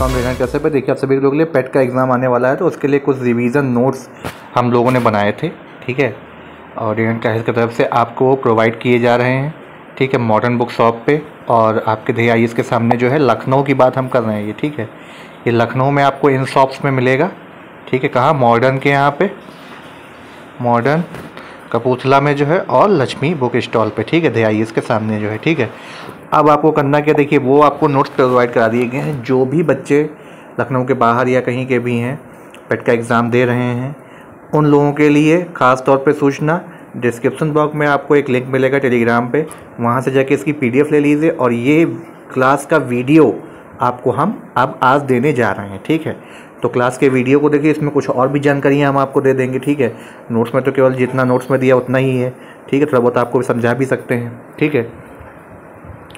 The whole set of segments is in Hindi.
अस्सलाम वालेकुम, कैसे पे देखिए आप सभी लोगों के लिए पेट का एग्ज़ाम आने वाला है, तो उसके लिए कुछ रिवीजन नोट्स हम लोगों ने बनाए थे। ठीक है, और डी एन काहिल की तरफ से आपको वो प्रोवाइड किए जा रहे हैं। ठीक है, मॉडर्न बुक शॉप पे और आपके DIS के सामने जो है, लखनऊ की बात हम कर रहे हैं ये। ठीक है, ये लखनऊ में आपको इन शॉप्स में मिलेगा। ठीक है, कहाँ? मॉडर्न के यहाँ पे, मॉडर्न कपूरथला में जो है, और लक्ष्मी बुक स्टॉल पे। ठीक है, DIS के सामने जो है। ठीक है, अब आपको करना क्या, देखिए वो आपको नोट्स प्रोवाइड करा दिए गए हैं। जो भी बच्चे लखनऊ के बाहर या कहीं के भी हैं, पेट का एग्ज़ाम दे रहे हैं, उन लोगों के लिए ख़ास तौर पे सूचना, डिस्क्रिप्शन बॉक्स में आपको एक लिंक मिलेगा टेलीग्राम पे, वहाँ से जाके इसकी PDF ले लीजिए। और ये क्लास का वीडियो आपको हम अब आज देने जा रहे हैं। ठीक है, तो क्लास के वीडियो को देखिए, इसमें कुछ और भी जानकारियाँ हम आपको दे देंगे। ठीक है, नोट्स में तो केवल जितना नोट्स में दिया उतना ही है। ठीक है, थोड़ा बहुत आपको समझा भी सकते हैं। ठीक है,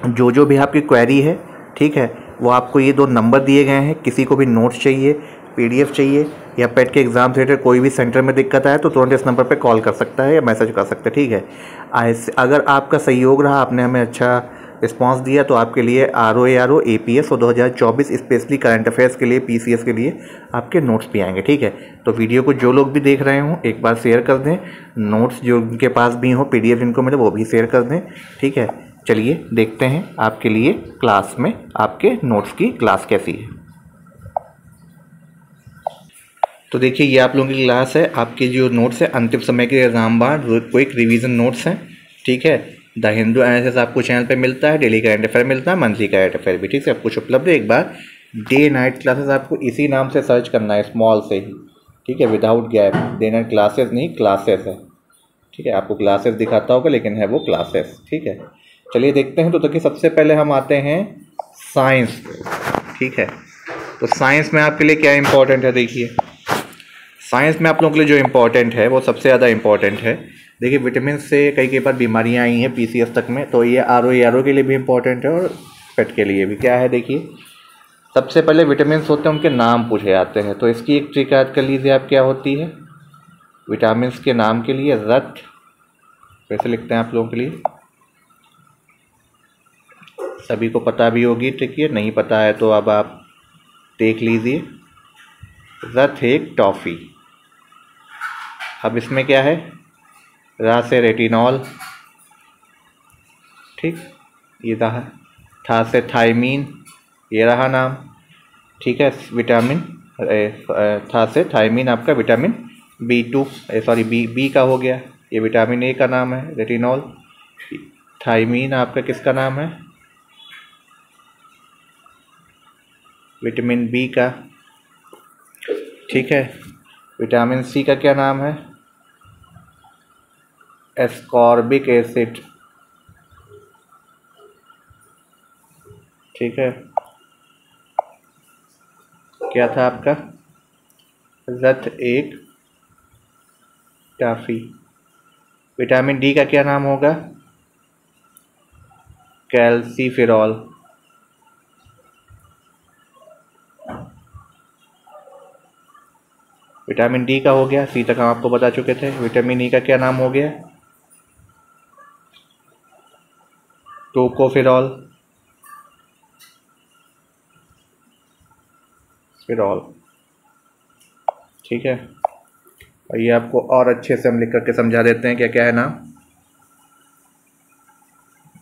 जो भी आपकी क्वेरी है, ठीक है, वो आपको ये 2 नंबर दिए गए हैं। किसी को भी नोट्स चाहिए, PDF चाहिए, या पेट के एग्ज़ाम से रिलेटेड कोई भी सेंटर में दिक्कत आए तो तुरंत इस नंबर पे कॉल कर सकता है या मैसेज कर सकता है। ठीक है, अगर आपका सहयोग रहा, आपने हमें अच्छा रिस्पांस दिया, तो आपके लिए ROA APS और 2024 स्पेशली करंट अफेयर्स के लिए, PCS के लिए आपके नोट्स भी आएंगे। ठीक है, तो वीडियो को जो लोग भी देख रहे हों एक बार शेयर कर दें, नोट्स जो उनके पास भी हो, PDF जिनको मिले वो भी शेयर कर दें। ठीक है, चलिए देखते हैं आपके लिए क्लास में आपके नोट्स की क्लास कैसी है। तो देखिए, ये आप लोगों की क्लास है। आपके जो नोट्स है, अंतिम समय के एग्जाम बाद क्विक रिवीजन नोट्स हैं। ठीक है, द हिंदू एनालिसिस आपको चैनल पे मिलता है, डेली करंट अफेयर मिलता है, मंथली करंट अफेयर भी। ठीक है, सब कुछ उपलब्ध है। एक बार डे नाइट क्लासेस आपको इसी नाम से सर्च करना है, स्मॉल से ही। ठीक है, without gap. Day night classes नहीं, क्लासेस है। ठीक है, आपको क्लासेस दिखाता होगा लेकिन है वो क्लासेस। ठीक है, चलिए देखते हैं। तो देखिए, सबसे पहले हम आते हैं साइंस। ठीक है, तो साइंस में आपके लिए क्या इंपॉर्टेंट है, देखिए साइंस में आप लोगों के लिए जो इम्पोर्टेंट है वो सबसे ज़्यादा इम्पोर्टेंट है। देखिए, विटामिन से कई बार बीमारियां आई हैं PCS तक में, तो ये RO के लिए भी इम्पोर्टेंट है और पेट के लिए भी। क्या है, देखिए सबसे पहले विटामिन होते हैं, उनके नाम पूछे जाते हैं। तो इसकी एक ट्रिक याद कर लीजिए आप, क्या होती है। विटामिन के नाम के लिए रत, वैसे लिखते हैं आप लोगों के लिए, सभी को पता भी होगी ट्रिक। ये नहीं पता है तो अब आप देख लीजिए। रथ एक टॉफ़ी। अब इसमें क्या है, रा से रेटिनॉल। ठीक, ये रहा। था से थायमीन, ये रहा नाम। ठीक है, विटामिन था से थायमीन आपका विटामिन B2, सॉरी बी का हो गया। ये विटामिन A का नाम है, रेटिनॉल। थायमीन आपका किसका नाम है, विटामिन B का। ठीक है, विटामिन C का क्या नाम है, एस्कॉर्बिक एसिड। ठीक है, क्या था आपका, रथ एक टाफी। विटामिन D का क्या नाम होगा, कैल्सीफेरॉल। विटामिन D का हो गया। C तक हम आपको बता चुके थे। विटामिन E का क्या नाम हो गया, टोकोफेरॉल, फिरॉल। ठीक है, और ये आपको और अच्छे से हम लिख करके समझा देते हैं क्या क्या है नाम।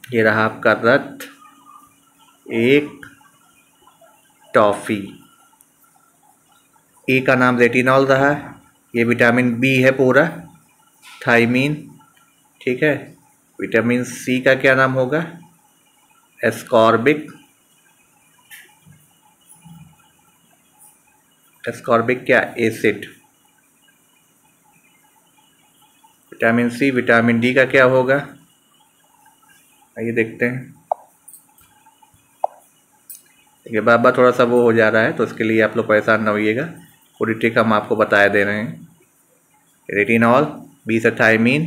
ये रहा आपका रथ एक टॉफ़ी। ए का नाम रेटिनॉल रहा, ये विटामिन B है पूरा, थायमीन। ठीक है, विटामिन C का क्या नाम होगा, एस्कॉर्बिक। एस्कॉर्बिक क्या, acid. Vitamin C, vitamin D का क्या होगा, आइए देखते हैं। ये बाबा थोड़ा सा वो हो जा रहा है, तो उसके लिए आप लोग परेशान ना होइएगा, पूरी ट्रिक हम आपको बताए दे रहे हैं। रेटिनॉल, B से थायमीन,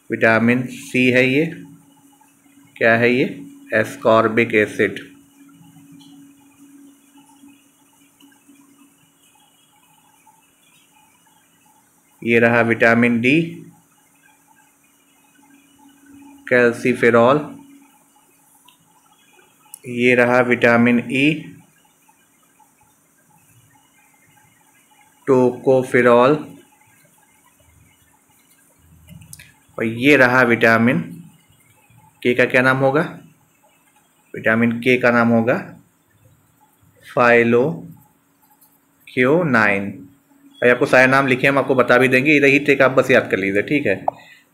विटामिन C है, ये क्या है, ये एस्कॉर्बिक एसिड। ये रहा विटामिन D, कैल्सीफेरॉल। ये रहा विटामिन E, टोकोफेरॉल, और ये रहा विटामिन के का क्या नाम होगा, विटामिन के का नाम होगा फाइलोक्विनोन। भाई आपको सारे नाम लिखे हम आपको बता भी देंगे, यही ट्रिक आप बस याद कर लीजिए, ठीक है।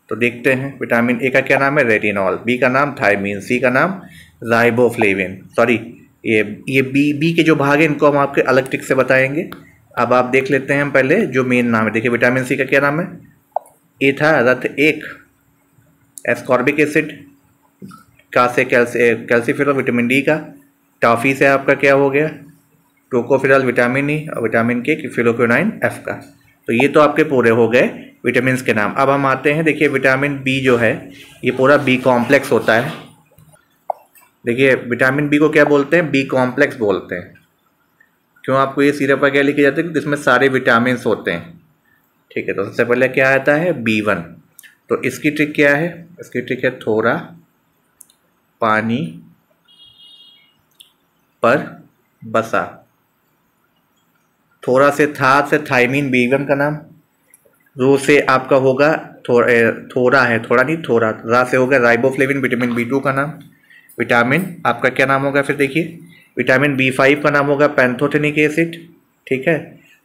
तो देखते हैं विटामिन ए का क्या नाम है, रेटिनॉल, बी का नाम थायमीन, सी का नाम राइबोफ्लेविन, सॉरी ये बी के जो भाग हैं इनको हम आपके अलग ट्रिक से बताएंगे। अब आप देख लेते हैं हम पहले जो मेन नाम है। देखिए विटामिन सी का क्या नाम है, ए था रथ एक, एस्कॉर्बिक एसिड, का से कैल्सीफेरॉल, विटामिन डी का, टॉफी से आपका क्या हो गया टोकोफेरॉल विटामिन ई, और विटामिन के फिलोक्विनोन एफ का। तो ये तो आपके पूरे हो गए विटामिन के नाम। अब हम आते हैं, देखिए विटामिन बी जो है ये पूरा बी कॉम्प्लेक्स होता है। देखिए विटामिन बी को क्या बोलते हैं, बी कॉम्प्लेक्स बोलते हैं। क्यों आपको ये सिरप क्या लिखे जाते हैं, जिसमें सारे विटामिन होते हैं, ठीक है। तो सबसे पहले क्या आता है B1। तो इसकी ट्रिक क्या है, इसकी ट्रिक है थोड़ा पानी पर बसा, थोड़ा से था से थायमीन B1 का नाम, रो से आपका होगा थोड़ा है, थोड़ा नहीं थोड़ा, रा से होगा राइबोफ्लेविन विटामिन B2 का नाम, विटामिन आपका क्या नाम होगा, फिर देखिए विटामिन B5 का नाम होगा पैंथोथेनिक एसिड, ठीक है।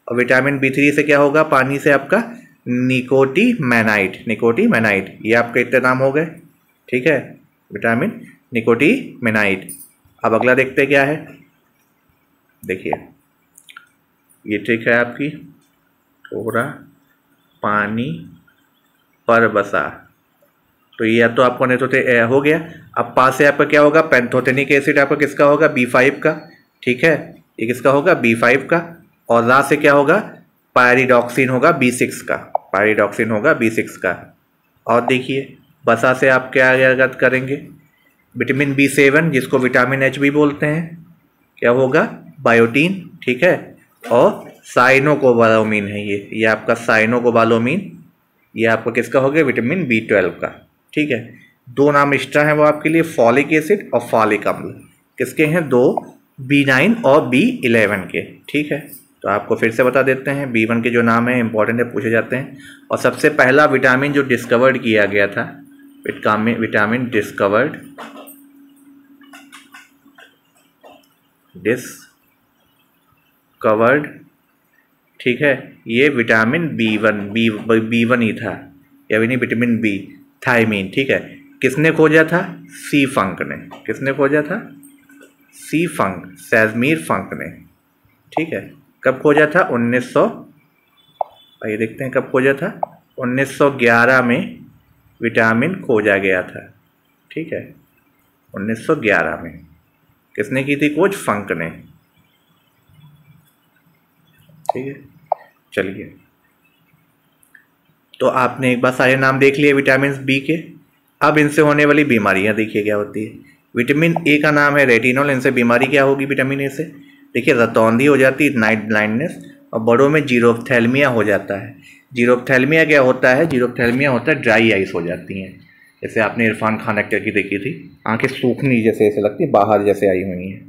और विटामिन B3 से क्या होगा, पानी से आपका निकोटीमेनाइड, निकोटीमेनाइड, ये आपके इतने नाम हो गए, ठीक है, विटामिन निकोटीमेनाइड। अब अगला देखते क्या है, देखिए ये ट्रिक है आपकी, थोड़ा पानी पर बसा। तो ये तो आपको नहीं तो हो गया। अब पास से आपका क्या होगा, पैंथोथेनिक एसिड आपका किसका होगा, B5 का, ठीक है, ये किसका होगा B5 का। और रा से क्या होगा, पायरिडॉक्सिन होगा B6 का, पायरिडॉक्सिन होगा B6 का। और देखिए बसा से आप क्या याद करेंगे, विटामिन B7 जिसको विटामिन H भी बोलते हैं, क्या होगा बायोटीन, ठीक है। और साइनोकोबालामिन है ये आपका साइनोकोबालामिन, ये आपका किसका हो गया, विटामिन B12 का, ठीक है। दो नाम एक्स्ट्रा हैं वो आपके लिए, फॉलिक एसिड और फॉलिक अम्ल, किसके हैं, दो B9 और B11 के, ठीक है। तो आपको फिर से बता देते हैं, B1 के जो नाम है इंपॉर्टेंट है, पूछे जाते हैं। और सबसे पहला विटामिन जो डिस्कवर्ड किया गया था, विटामिन डिस्कवर्ड, ठीक है, ये विटामिन B1 ही था, या भी नहीं, विटामिन B, थायमीन, ठीक है। किसने खोजा था, सी फंक ने, किसने खोजा था, सी फंक, सेजमीर फंक ने, ठीक है। कब खोजा था, 1900, आइए देखते हैं कब खोजा था, 1911 में विटामिन खोजा गया था, ठीक है, 1911 में। किसने की थी खोज, फंक ने, ठीक है। चलिए तो आपने एक बार सारे नाम देख लिए विटामिन बी के। अब इनसे होने वाली बीमारियां देखिए क्या होती है। विटामिन ए का नाम है रेटिनॉल, इनसे बीमारी क्या होगी विटामिन ए से, देखिए रतौंधी हो जाती है, नाइट ब्लाइंडनेस, और बड़ों में जीरोफ्थैल्मिया हो जाता है। जीरोफ्थैल्मिया क्या होता है, जीरोफ्थैल्मिया होता है ड्राई आइस हो जाती हैं, जैसे आपने इरफान खान एक्टर की देखी थी, आंखें सूखनी जैसे ऐसे लगती बाहर जैसे आई हुई हैं,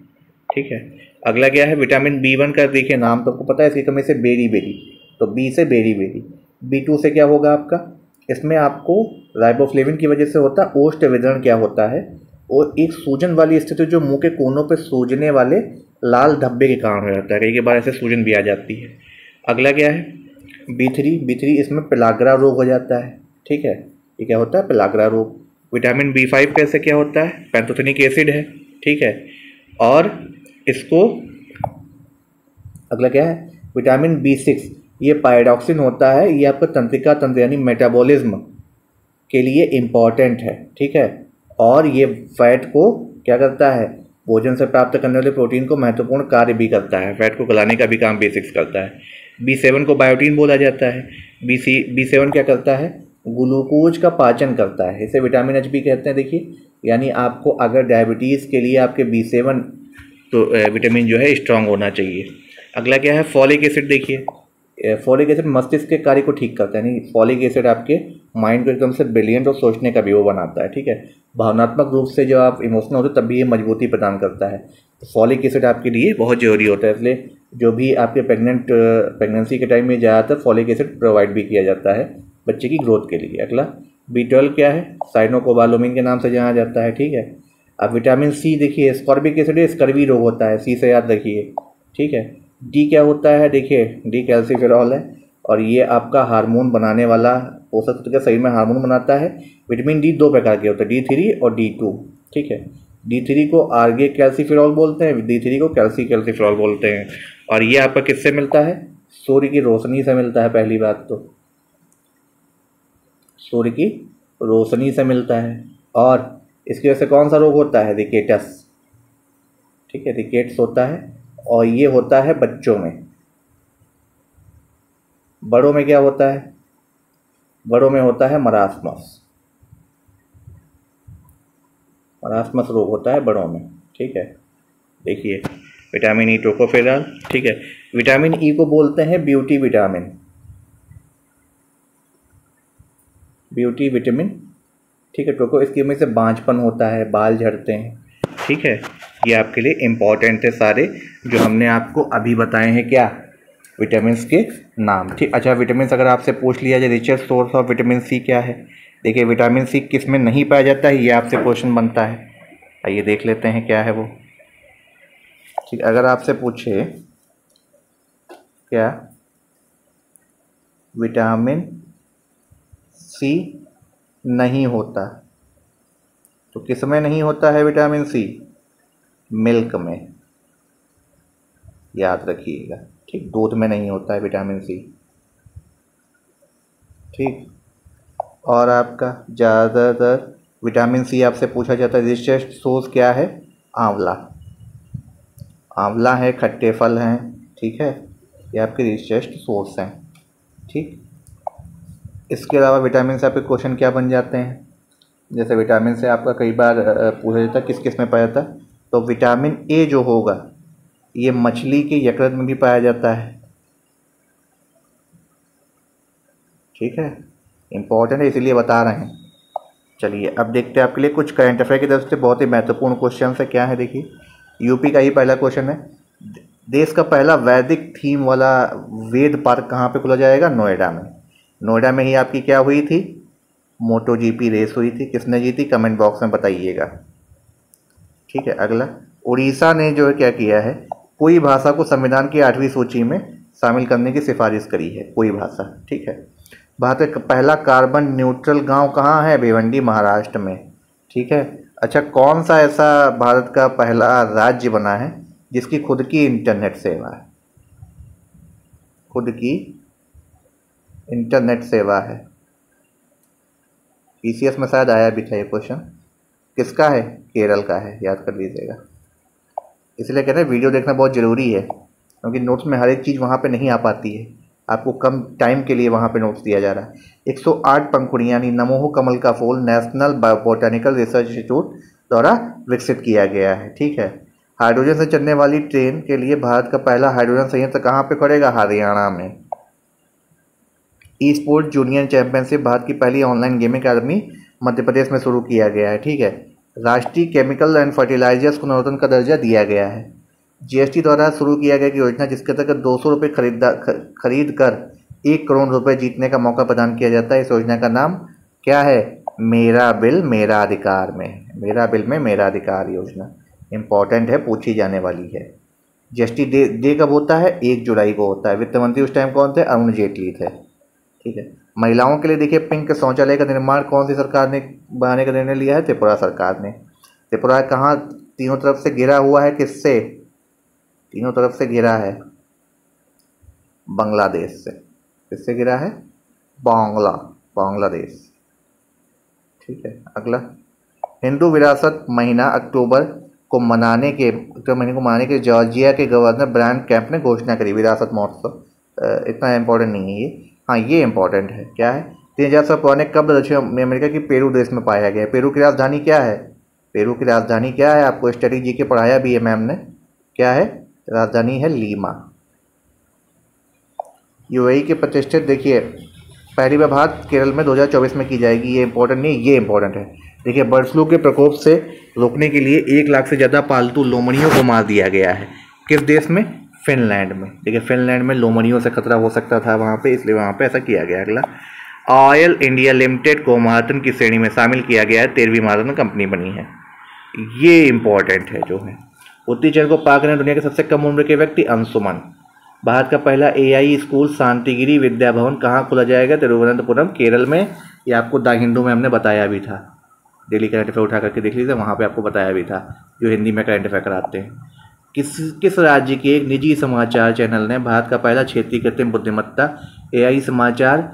ठीक है। अगला क्या है, विटामिन B1 का देखिए नाम तो आपको पता है, इसकी कमी से बेरी बेरी, तो बी से बेरी बेरी। B2 से क्या होगा आपका, इसमें आपको राइबोफ्लेविन की वजह से होता है ओष्ठ विदरण, क्या होता है, और एक सूजन वाली स्थिति जो मुंह के कोनों पे सूजने वाले लाल धब्बे के कारण हो जाता है, कई बार ऐसे सूजन भी आ जाती है। अगला क्या है, B3, इसमें पेलाग्रा रोग हो जाता है, ठीक है, ये क्या होता है, पेलाग्रा रोग। विटामिन B5 कैसे क्या होता है, पैंथोथेनिक एसिड है, ठीक है। और इसको अगला क्या है, विटामिन B6, ये पायरिडॉक्सिन होता है, ये आपका तंत्रिका तंत्र यानी मेटाबॉलिज्म के लिए इम्पॉर्टेंट है, ठीक है। और ये फैट को क्या करता है, भोजन से प्राप्त करने वाले प्रोटीन को महत्वपूर्ण कार्य भी करता है, फैट को गलाने का भी काम B6 करता है। B7 को बायोटीन बोला जाता है। B7 क्या करता है, ग्लूकोज का पाचन करता है, इसे विटामिन H भी कहते हैं। देखिए यानी आपको अगर डायबिटीज़ के लिए आपके B7 तो विटामिन जो है स्ट्रांग होना चाहिए। अगला क्या है, फॉलिक एसिड। देखिए फॉलिक एसिड मस्तिष्क के कार्य को ठीक करता है, यानी फॉलिक एसिड आपके माइंड को एकदम से ब्रिलियंट और सोचने का भी वो बनाता है, ठीक है। भावनात्मक रूप से जब आप इमोशनल होते तब भी ये मजबूती प्रदान करता है। तो फॉलिक एसिड आपके लिए बहुत जरूरी होता है, इसलिए जो भी आपके प्रेगनेंसी के टाइम में ज़्यादातर फॉलिक एसिड प्रोवाइड भी किया जाता है बच्चे की ग्रोथ के लिए। अगला B12 क्या है, साइनोकोबालामिन के नाम से जाना जाता है, ठीक है। अब विटामिन C देखिए, स्कॉर्बिक एसिड है, स्कर्वी रोग होता है, C से याद रखिए, ठीक है। D क्या होता है, देखिए D कैल्सीफेरॉल है और ये आपका हार्मोन बनाने वाला पोषक तत्व के शरीर में हार्मोन बनाता है। विटामिन D 2 प्रकार के होते हैं, D3 और D2, ठीक है। D3 को आर्गे कैल्सीफेरॉल बोलते हैं, D3 को कैल्सीफेरॉल बोलते हैं। और ये आपका किससे मिलता है, सूर्य की रोशनी से मिलता है। पहली बात तो सूर्य की रोशनी से मिलता है। और इसकी वजह से कौन सा रोग होता है, रिकेटस, ठीक है, रिकेट्स होता है। और ये होता है बच्चों में। बड़ों में क्या होता है, बड़ों में होता है मरासमस रोग होता है बड़ों में, ठीक है। देखिए विटामिन ई टोकोफेरॉल, ठीक है। विटामिन ई को बोलते हैं ब्यूटी विटामिन, ठीक है। टोको इसकी वजह से बांझपन होता है, बाल झड़ते हैं, ठीक है। ये आपके लिए इम्पॉर्टेंट है सारे जो हमने आपको अभी बताए हैं, क्या, विटामिन के नाम, ठीक। अच्छा, विटामिन अगर आपसे पूछ लिया जाए richest source of vitamin C क्या है, देखिए विटामिन सी किस में नहीं पाया जाता है, ये आपसे क्वेश्चन बनता है। आइए देख लेते हैं क्या है वो, ठीक। अगर आपसे पूछे क्या विटामिन सी नहीं होता, तो किस में नहीं होता है विटामिन सी, मिल्क में, याद रखिएगा, ठीक। दूध में नहीं होता है विटामिन सी, ठीक। और आपका ज़्यादातर विटामिन सी आपसे पूछा जाता है रिचेस्ट सोर्स क्या है, आंवला है, खट्टे फल हैं, ठीक है, ये आपके रिचेस्ट सोर्स हैं, ठीक। इसके अलावा विटामिन से आपके क्वेश्चन क्या बन जाते हैं, जैसे विटामिन से आपका कई बार पूछा जाता है किस किस में पाया जाता है, तो विटामिन ए जो होगा ये मछली के यकृत में भी पाया जाता है, ठीक है। इम्पॉर्टेंट है इसीलिए बता रहे हैं। चलिए अब देखते हैं आपके लिए कुछ करंट अफेयर की तरफ से बहुत ही महत्वपूर्ण क्वेश्चन है। क्या है, देखिए यूपी का ही पहला क्वेश्चन है, देश का पहला वैदिक थीम वाला वेद पार्क कहाँ पे खुला जाएगा, नोएडा में। नोएडा में ही आपकी क्या हुई थी, मोटो जीपी रेस हुई थी, किसने जीती, कमेंट बॉक्स में बताइएगा, ठीक है। अगला, उड़ीसा ने जो है क्या किया है, कोई भाषा को संविधान की 8वीं सूची में शामिल करने की सिफारिश करी है, कोई भाषा, ठीक है। भारत का पहला कार्बन न्यूट्रल गांव कहाँ है, भिवंडी महाराष्ट्र में, ठीक है। अच्छा, कौन सा ऐसा भारत का पहला राज्य बना है जिसकी खुद की इंटरनेट सेवा है, खुद की इंटरनेट सेवा है। पीसीएस में शायद आया भी था ये क्वेश्चन, किसका है, केरल का है, याद कर लीजिएगा। इसलिए कह रहे हैं वीडियो देखना बहुत ज़रूरी है, क्योंकि नोट्स में हर एक चीज़ वहाँ पे नहीं आ पाती है, आपको कम टाइम के लिए वहाँ पे नोट्स दिया जा रहा है। 108 पंखुड़ियाँ यानी नमोह कमल का फूल नेशनल बोटानिकल रिसर्च इंस्टीट्यूट द्वारा विकसित किया गया है, ठीक है। हाइड्रोजन से चलने वाली ट्रेन के लिए भारत का पहला हाइड्रोजन संयंत्र कहाँ पे पड़ेगा, हरियाणा में। E sports junior championship Bharat की पहली ऑनलाइन गेमिंग अकादमी मध्य प्रदेश में शुरू किया गया है, ठीक है। राष्ट्रीय केमिकल एंड फर्टिलाइजर्स को नवरत्न का दर्जा दिया गया है। जीएसटी द्वारा शुरू किया गया योजना जिसके तहत 200 रुपये खरीद कर 1 करोड़ रुपए जीतने का मौका प्रदान किया जाता है। इस योजना का नाम क्या है, मेरा बिल मेरा अधिकार में, मेरा बिल में मेरा अधिकार योजना। इंपॉर्टेंट है, पूछी जाने वाली है। जीएसटी डे कब होता है, 1 जुलाई को होता है। वित्त मंत्री उस टाइम कौन थे, अरुण जेटली थे, ठीक है। महिलाओं के लिए देखिए पिंक शौचालय का निर्माण कौन सी सरकार ने बनाने का निर्णय लिया है, त्रिपुरा सरकार ने। त्रिपुरा कहाँ तीनों तरफ से घिरा हुआ है, किससे, तीनों तरफ से घिरा है बांग्लादेश से, किससे घिरा है, बांग्लादेश, ठीक है। अगला, हिंदू विरासत महीना अक्टूबर को मनाने के जॉर्जिया के गवर्नर ब्रायन कैंप ने घोषणा करी। विरासत महोत्सव इतना इम्पोर्टेंट नहीं है ये, हाँ ये इम्पोर्टेंट है। क्या है, 3000 साल पुराने कब दक्षिण अमेरिका की पेरू देश में पाया गया। पेरू की राजधानी क्या है, पेरू की राजधानी क्या है, आपको स्टडी जी के पढ़ाया भी है मैम ने, क्या है, राजधानी है लीमा। यूएई के प्रतिष्ठित, देखिए पहली बार भारत केरल में 2024 में की जाएगी। ये इंपॉर्टेंट नहीं, ये इंपॉर्टेंट है। देखिए बर्ड फ्लू के प्रकोप से रोकने के लिए 1 लाख से ज़्यादा पालतू लोमड़ियों को मार दिया गया है। किस देश में, फिनलैंड में। देखिए फिनलैंड में लोमड़ियों से खतरा हो सकता था वहाँ पे, इसलिए वहाँ पे ऐसा किया गया। अगला, ऑयल इंडिया लिमिटेड को मार्तन की श्रेणी में शामिल किया गया है, 13वीं मार्तन कंपनी बनी है। ये इंपॉर्टेंट है जो है। उत्तरी चंद्र को पार करने दुनिया के सबसे कम उम्र के व्यक्ति अंशुमन। भारत का पहला AI स्कूल शांतिगिरी विद्या भवन कहाँ खोला जाएगा? तिरुवनंतपुरम केरल में। ये आपको द हिंदू में हमने बताया भी था, डेली करंट अफेयर उठा करके देख लीजिए, वहाँ पे आपको बताया भी था, जो हिंदी में करंट अफेयर कराते हैं। किस राज्य के एक निजी समाचार चैनल ने भारत का पहला क्षेत्रीय कृत्रिम बुद्धिमत्ता AI समाचार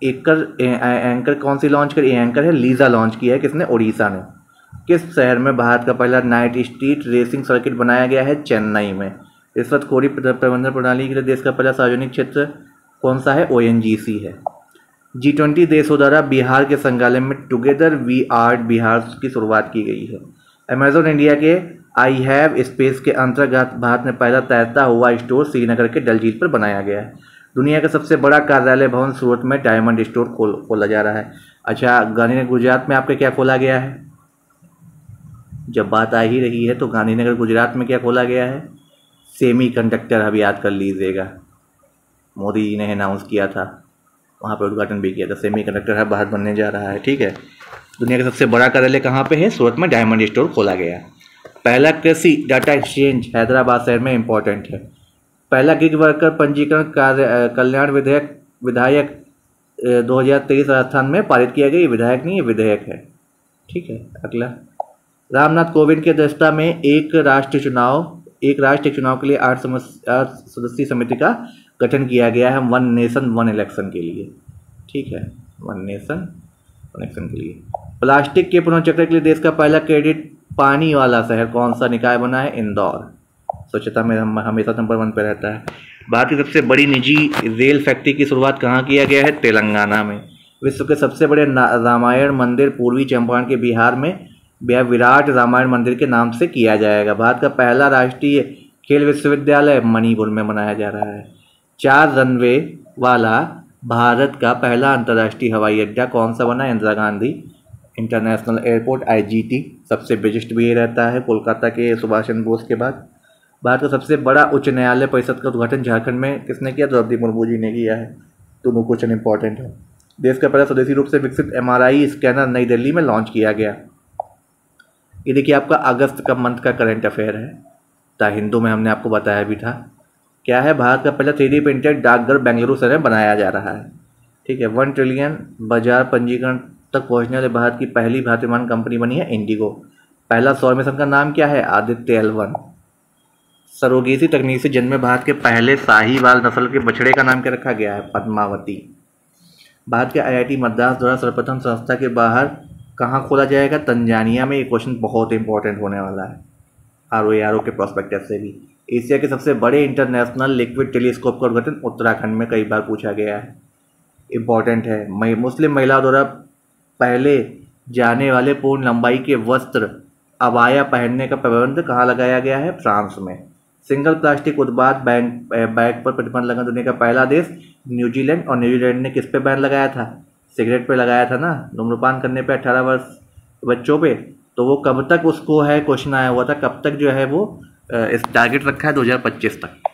एंकर कौन सी लॉन्च करी? एंकर है लीजा लॉन्च किया है। किसने? उड़ीसा ने। किस शहर में भारत का पहला नाइट स्ट्रीट रेसिंग सर्किट बनाया गया है? चेन्नई में। रिश्वतखोरी प्रबंधन प्रणाली के लिए देश का पहला सार्वजनिक क्षेत्र कौन सा है? ONGC है। G20 देशों द्वारा बिहार के संग्रहालय में टुगेदर वी आर्ट बिहार की शुरुआत की गई है। अमेजोन इंडिया के आई हैव स्पेस के अंतर्गत भारत में पहला तैरता हुआ स्टोर श्रीनगर के डल झील पर बनाया गया है। दुनिया का सबसे बड़ा कार्यालय भवन सूरत में डायमंड स्टोर खोला जा रहा है। अच्छा, गांधीनगर गुजरात में आपके क्या खोला गया है? जब बात आ ही रही है तो गांधीनगर गुजरात में क्या खोला गया है? Semi conductor. अभी याद कर लीजिएगा, मोदी जी ने अनाउंस किया था, वहाँ पर उद्घाटन भी किया था। सेमी कंडक्टर है भारत बनने जा रहा है। ठीक है, दुनिया का सबसे बड़ा कार्यालय कहाँ पे है? सूरत में डायमंड स्टोर खोला गया। पहला कृषि डाटा एक्सचेंज हैदराबाद शहर में इंपॉर्टेंट है। पहला गिग वर्कर पंजीकरण कल्याण विधायक 2023 राजस्थान में पारित किया गया। ये विधायक नहीं, ये विधेयक है। ठीक है। अगला, रामनाथ कोविंद की अध्यक्षता में एक राष्ट्र एक चुनाव के लिए 8 सदस्यीय समिति का गठन किया गया है, 1 नेशन 1 इलेक्शन के लिए। ठीक है, 1 नेशन 1 इलेक्शन के लिए। प्लास्टिक के पुनर्चक्र के लिए देश का पहला क्रेडिट पानी वाला शहर कौन सा निकाय बना है? इंदौर। स्वच्छता में हमेशा नंबर 1 पे रहता है। भारत की सबसे बड़ी निजी रेल फैक्ट्री की शुरुआत कहाँ किया गया है? तेलंगाना में। विश्व के सबसे बड़े रामायण मंदिर पूर्वी चंपारण के बिहार में विराट रामायण मंदिर के नाम से किया जाएगा। भारत का पहला राष्ट्रीय खेल विश्वविद्यालय मणिपुर में बनाया जा रहा है। 4 रनवे वाला भारत का पहला अंतर्राष्ट्रीय हवाई अड्डा कौन सा बना? Indira Gandhi international airport IGT। सबसे बिगेस्ट भी ये रहता है कोलकाता के सुभाष चंद्र बोस के बाद। भारत का सबसे बड़ा उच्च न्यायालय परिषद का उद्घाटन झारखंड में किसने किया? द्रौपदी मुर्मू जी ने किया है। दोनों क्वेश्चन इंपॉर्टेंट है। देश का पहला स्वदेशी रूप से विकसित MRI स्कैनर नई दिल्ली में लॉन्च किया गया। ये देखिए आपका अगस्त का मंथ का करंट अफेयर है, द हिंदू में हमने आपको बताया भी था। क्या है? भारत का पहला 3D प्रिंटेड डाकघर बेंगलुरु शहर में बनाया जा रहा है। ठीक है। 1 ट्रिलियन बाजार पंजीकरण तक पहुंचने वाले भारत की पहली भारतीय विमान कंपनी बनी है इंडिगो। पहला सौर मिशन का नाम क्या है? आदित्य L1। सरोगेसी तकनीक से जन्मे भारत के पहले साहीवाल नस्ल के बछड़े का नाम क्या रखा गया है? पद्मावती। भारत के IIT मद्रास द्वारा सर्वप्रथम संस्था के बाहर कहाँ खोला जाएगा? तंजानिया में। ये क्वेश्चन बहुत इंपॉर्टेंट होने वाला है ROARO के प्रोस्पेक्टस से भी। एशिया के सबसे बड़े इंटरनेशनल लिक्विड टेलीस्कोप का उद्घाटन उत्तराखंड में कई बार पूछा गया है। इंपॉर्टेंट है। मुस्लिम महिलाओं द्वारा पहले जाने वाले पूर्ण लंबाई के वस्त्र अबाया पहनने का प्रतिबंध कहाँ लगाया गया है? फ्रांस में। सिंगल प्लास्टिक उत्पाद बैग पर प्रतिबंध लगा दुनिया का पहला देश न्यूजीलैंड। और न्यूजीलैंड ने किस पे बैन लगाया था? सिगरेट पे लगाया था ना, धूम्रपान करने पे 18 वर्ष बच्चों पे। तो वो कब तक उसको है क्वेश्चन आया हुआ था, कब तक जो है वो इस टारगेट रखा है? 2025 तक।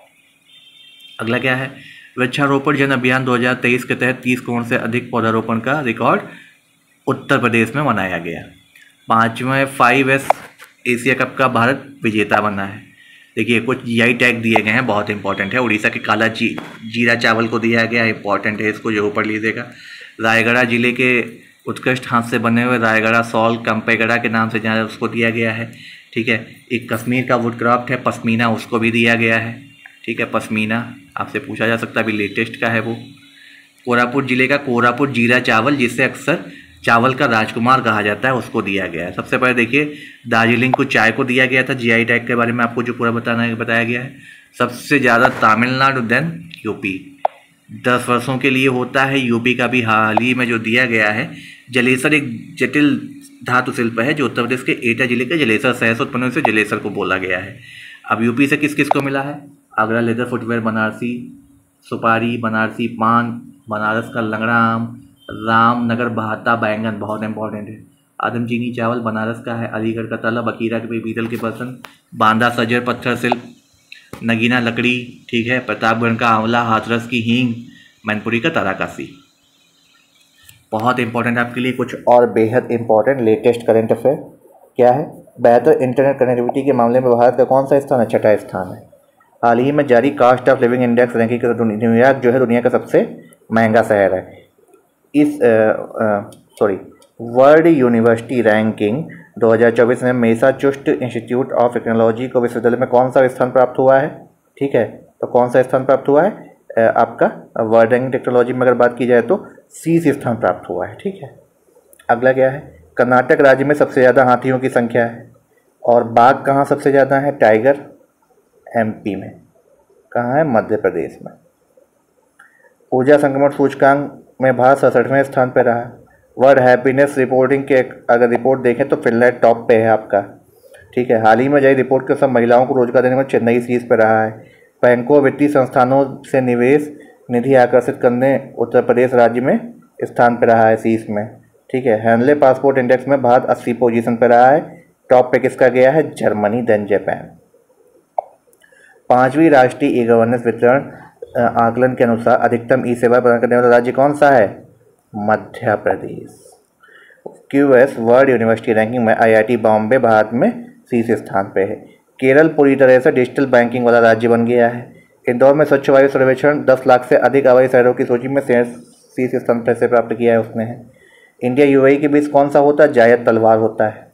अगला क्या है? वृक्षारोपण जन अभियान 2023 के तहत 30 करोड़ से अधिक पौधारोपण का रिकॉर्ड उत्तर प्रदेश में मनाया गया। 5वें 5S एशिया कप का भारत विजेता बना है। देखिए कुछ GI टैग दिए गए हैं, बहुत इंपॉर्टेंट है। उड़ीसा के काला जीरा चावल को दिया गया, इंपॉर्टेंट है, इसको जरूर पढ़ लीजिएगा। रायगढ़ जिले के उत्कृष्ट हाथ से बने हुए रायगढ़ सॉल कंपेगढ़ा के नाम से जाना उसको दिया गया है। ठीक है। एक कश्मीर का वुडक्राफ्ट है पश्मीना, उसको भी दिया गया है। ठीक है, पश्मीना आपसे पूछा जा सकता है, अभी लेटेस्ट का है वो। कोरापुट जिले का कोरापुट जीरा चावल, जिसे अक्सर चावल का राजकुमार कहा जाता है, उसको दिया गया है। सबसे पहले देखिए दार्जिलिंग को चाय को दिया गया था। GI टैग के बारे में आपको जो पूरा बताया गया है। सबसे ज़्यादा तमिलनाडु, देन यूपी। 10 वर्षों के लिए होता है। यूपी का भी हाल ही में जो दिया गया है। जलेसर एक जटिल धातु शिल्प है जो उत्तर प्रदेश के एटा जिले के जलेसर शहर से उत्पन्न से जलेसर को बोला गया है। अब यूपी से किस किस को मिला है? आगरा लेदर फुटवेयर, बनारसी सुपारी, बनारसी पान, बनारस का लंगड़ा आम, रामनगर बहाता बैंगन, बहुत इंपॉर्टेंट है। आदम चीनी चावल बनारस का है। अलीगढ़ का तला, बकीरा के पीतल के बर्तन, बांदा सजर पत्थर शिल्प, नगीना लकड़ी, ठीक है, प्रतापगढ़ का आंवला, हाथरस की हींग, मैनपुरी का ताराकासी। बहुत इंपॉर्टेंट आपके लिए कुछ और बेहद इंपॉर्टेंट लेटेस्ट करंट अफेयर क्या है। बेहतर इंटरनेट कनेक्टिविटी के मामले में भारत का कौन सा स्थान है? छठा स्थान है। हाल ही में जारी cost of living index ranking के न्यूयॉर्क जो है दुनिया का सबसे महंगा शहर है। इस वर्ल्ड यूनिवर्सिटी रैंकिंग 2024 में मैसाचुसेट्स इंस्टीट्यूट ऑफ टेक्नोलॉजी को विश्वविद्यालय में कौन सा स्थान प्राप्त हुआ है? ठीक है, तो कौन सा स्थान प्राप्त हुआ है? आपका वर्ल्ड रैंकिंग टेक्नोलॉजी में अगर बात की जाए तो 30 स्थान प्राप्त हुआ है। ठीक है, अगला क्या है? कर्नाटक राज्य में सबसे ज़्यादा हाथियों की संख्या है। और बाघ कहाँ सबसे ज़्यादा है? टाइगर एमपी में। कहाँ है? मध्य प्रदेश में। ऊर्जा संक्रमण सूचकांक में भारत 67वें स्थान पर रहा। वर्ल्ड हैप्पीनेस रिपोर्टिंग के अगर रिपोर्ट देखें तो फिनलैंड टॉप पे है आपका। ठीक है, हाल ही में जारी रिपोर्ट के सब महिलाओं को रोजगार देने में चेन्नई शीर्ष पर रहा है। बैंकों वित्तीय संस्थानों से निवेश निधि आकर्षित करने उत्तर प्रदेश राज्य में स्थान पर रहा है शीर्ष में। ठीक है, हैंडले पासपोर्ट इंडेक्स में भारत 80 पोजीशन पर रहा है। टॉप पे किसका गया है? Germany, then Japan. 5वीं राष्ट्रीय ई गवर्नेंस वितरण आकलन के अनुसार अधिकतम ई सेवा प्रदान करने वाला राज्य कौन सा है? Madhya Pradesh. QS world university ranking में आईआईटी बॉम्बे भारत में शीर्ष स्थान पे है। केरल पूरी तरह से डिजिटल बैंकिंग वाला राज्य बन गया है। इंदौर में स्वच्छ वायु सर्वेक्षण 10 लाख से अधिक आबादी शहरों की सूची में शीर्ष स्थान पर से प्राप्त किया है उसने। इंडिया यूएई के बीच कौन सा होता है? जायद तलवार होता है।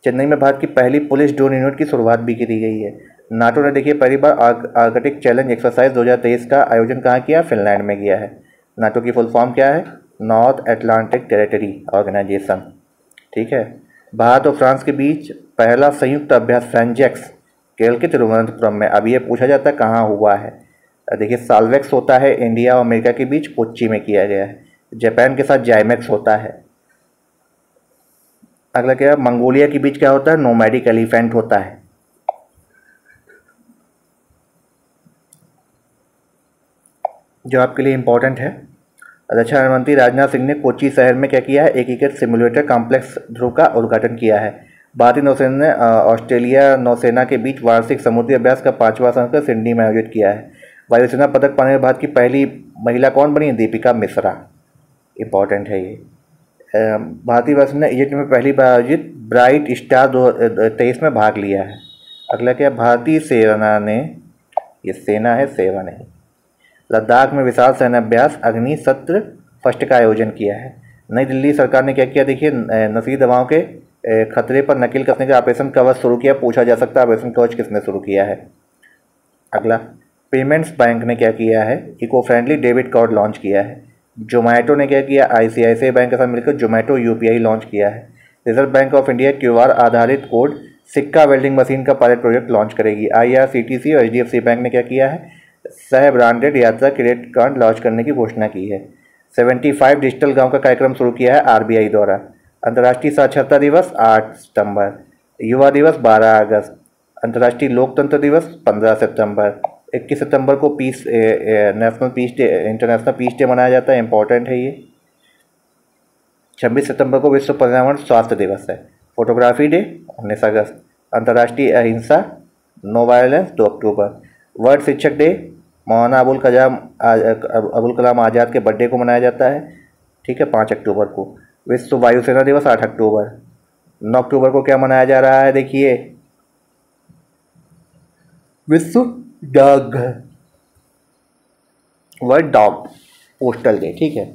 चेन्नई में भारत की पहली पुलिस ड्रोन यूनिट की शुरुआत भी की गई है। नाटो ने देखिए पहली बार आर्कटिक चैलेंज एक्सरसाइज 2023 का आयोजन कहाँ किया? फिनलैंड में किया है। नाटो की फुल फॉर्म क्या है? North Atlantic territory organization. ठीक है, भारत और फ्रांस के बीच पहला संयुक्त अभ्यास फ्रेंजेक्स केरल के तिरुवनंतपुरम में। अब ये पूछा जाता है कहाँ हुआ है? देखिए, साल्वेक्स होता है इंडिया और अमेरिका के बीच, कोच्चि में किया गया है। जापान के साथ जाइमेक्स होता है। अगला क्या है? मंगोलिया के बीच क्या होता है? नोमैडिक एलिफेंट होता है। जो आपके लिए इंपॉर्टेंट है, रक्षा मंत्री राजनाथ सिंह ने कोच्चि शहर में क्या किया है? एकीकृत सिमुलेटर कॉम्प्लेक्स ध्रुव का उद्घाटन किया है। भारतीय नौसेना ने ऑस्ट्रेलिया नौसेना के बीच वार्षिक समुद्री अभ्यास का 5वां संस्करण सिडनी में आयोजित किया है। वायुसेना पदक पाने में भारत की पहली महिला कौन बनी है? दीपिका मिश्रा। इंपॉर्टेंट है ये। भारतीय वायुसेना ने इजिप्ट में पहली बार आयोजित ब्राइट स्टार 2023 में भाग लिया है। अगला क्या? भारतीय सेना ने, ये सेना है सेवा नहीं, लद्दाख में विशाल सैन्य अभ्यास अग्नि सत्र फर्स्ट का आयोजन किया है। नई दिल्ली सरकार ने क्या किया? देखिए, नशीली दवाओं के खतरे पर नकेल कसने का ऑपरेशन कवच शुरू किया। पूछा जा सकता है ऑपरेशन कवच किसने शुरू किया है? अगला, पेमेंट्स बैंक ने क्या किया है? Eco friendly debit card launch किया है। जोमेटो ने क्या किया? आईसीआईसीआई बैंक के साथ मिलकर जोमेटो यूपीआई लॉन्च किया है। Reserve bank of India QR आधारित कोड सिक्का वेल्डिंग मशीन का पायलट प्रोजेक्ट लॉन्च करेगी। आईआरसीटीसी और एचडीएफसी बैंक ने क्या किया है? सह ब्रांडेड यात्रा क्रेडिट कार्ड लॉन्च करने की घोषणा की है। 75 डिजिटल गांव का कार्यक्रम शुरू किया है आरबीआई द्वारा। अंतर्राष्ट्रीय साक्षरता दिवस 8 सितंबर, युवा दिवस 12 अगस्त, अंतर्राष्ट्रीय लोकतंत्र दिवस 15 सितंबर, 21 सितंबर को national peace day, international peace day मनाया जाता है। इंपॉर्टेंट है ये। 26 सितंबर को विश्व पर्यावरण स्वास्थ्य दिवस है। फोटोग्राफी डे 19 अगस्त, अंतर्राष्ट्रीय अहिंसा नो वायलेंस 2 अक्टूबर, वर्ल्ड शिक्षक डे मौलाना अबुल कलाम आज़ाद के बर्थडे को मनाया जाता है। ठीक है, 5 अक्टूबर को। विश्व वायुसेना दिवस 8 अक्टूबर। 9 अक्टूबर को क्या मनाया जा रहा है? देखिए, विश्व डाकघर, वर्ल्ड डॉग पोस्टल डे। ठीक है,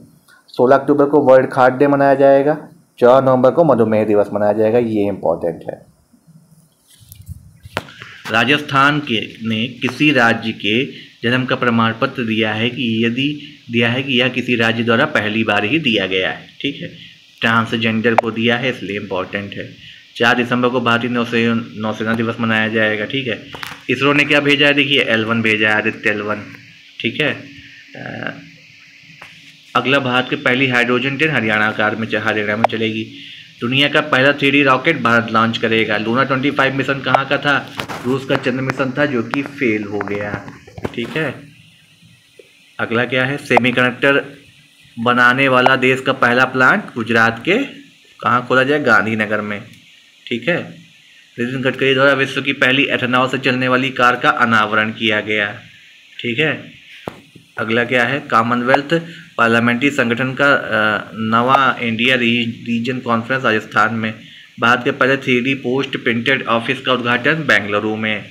16 अक्टूबर को वर्ल्ड खाद्य डे मनाया जाएगा। 14 नवंबर को मधुमेह दिवस मनाया जाएगा। ये इंपॉर्टेंट है। राजस्थान ने किसी राज्य के जन्म का प्रमाण पत्र दिया है कि यह किसी राज्य द्वारा पहली बार ही दिया गया है। ठीक है, ट्रांसजेंडर को दिया है, इसलिए इम्पोर्टेंट है। 4 दिसंबर को भारतीय नौसेना दिवस मनाया जाएगा। ठीक है, इसरो ने क्या भेजा है? देखिए, L1 भेजा है, आदित्य L1। ठीक है, अगला, भारत की पहली हाइड्रोजन ट्रेन हरियाणा में चलेगी। दुनिया का पहला 3D रॉकेट भारत लॉन्च करेगा। लूना 25 मिशन कहाँ का था? रूस का चंद्र मिशन था, जो कि फेल हो गया। ठीक है, अगला क्या है? सेमीकंडक्टर बनाने वाला देश का पहला प्लांट गुजरात के कहाँ खोला जाए? गांधीनगर में। ठीक है, नितिन गडकरी द्वारा विश्व की पहली एथेनॉल से चलने वाली कार का अनावरण किया गया। ठीक है, अगला क्या है, कॉमनवेल्थ पार्लियामेंट्री संगठन का नवा इंडिया रीजन कॉन्फ्रेंस राजस्थान में। भारत के पहले 3D पोस्ट प्रिंटेड ऑफिस का उद्घाटन बेंगलुरु में।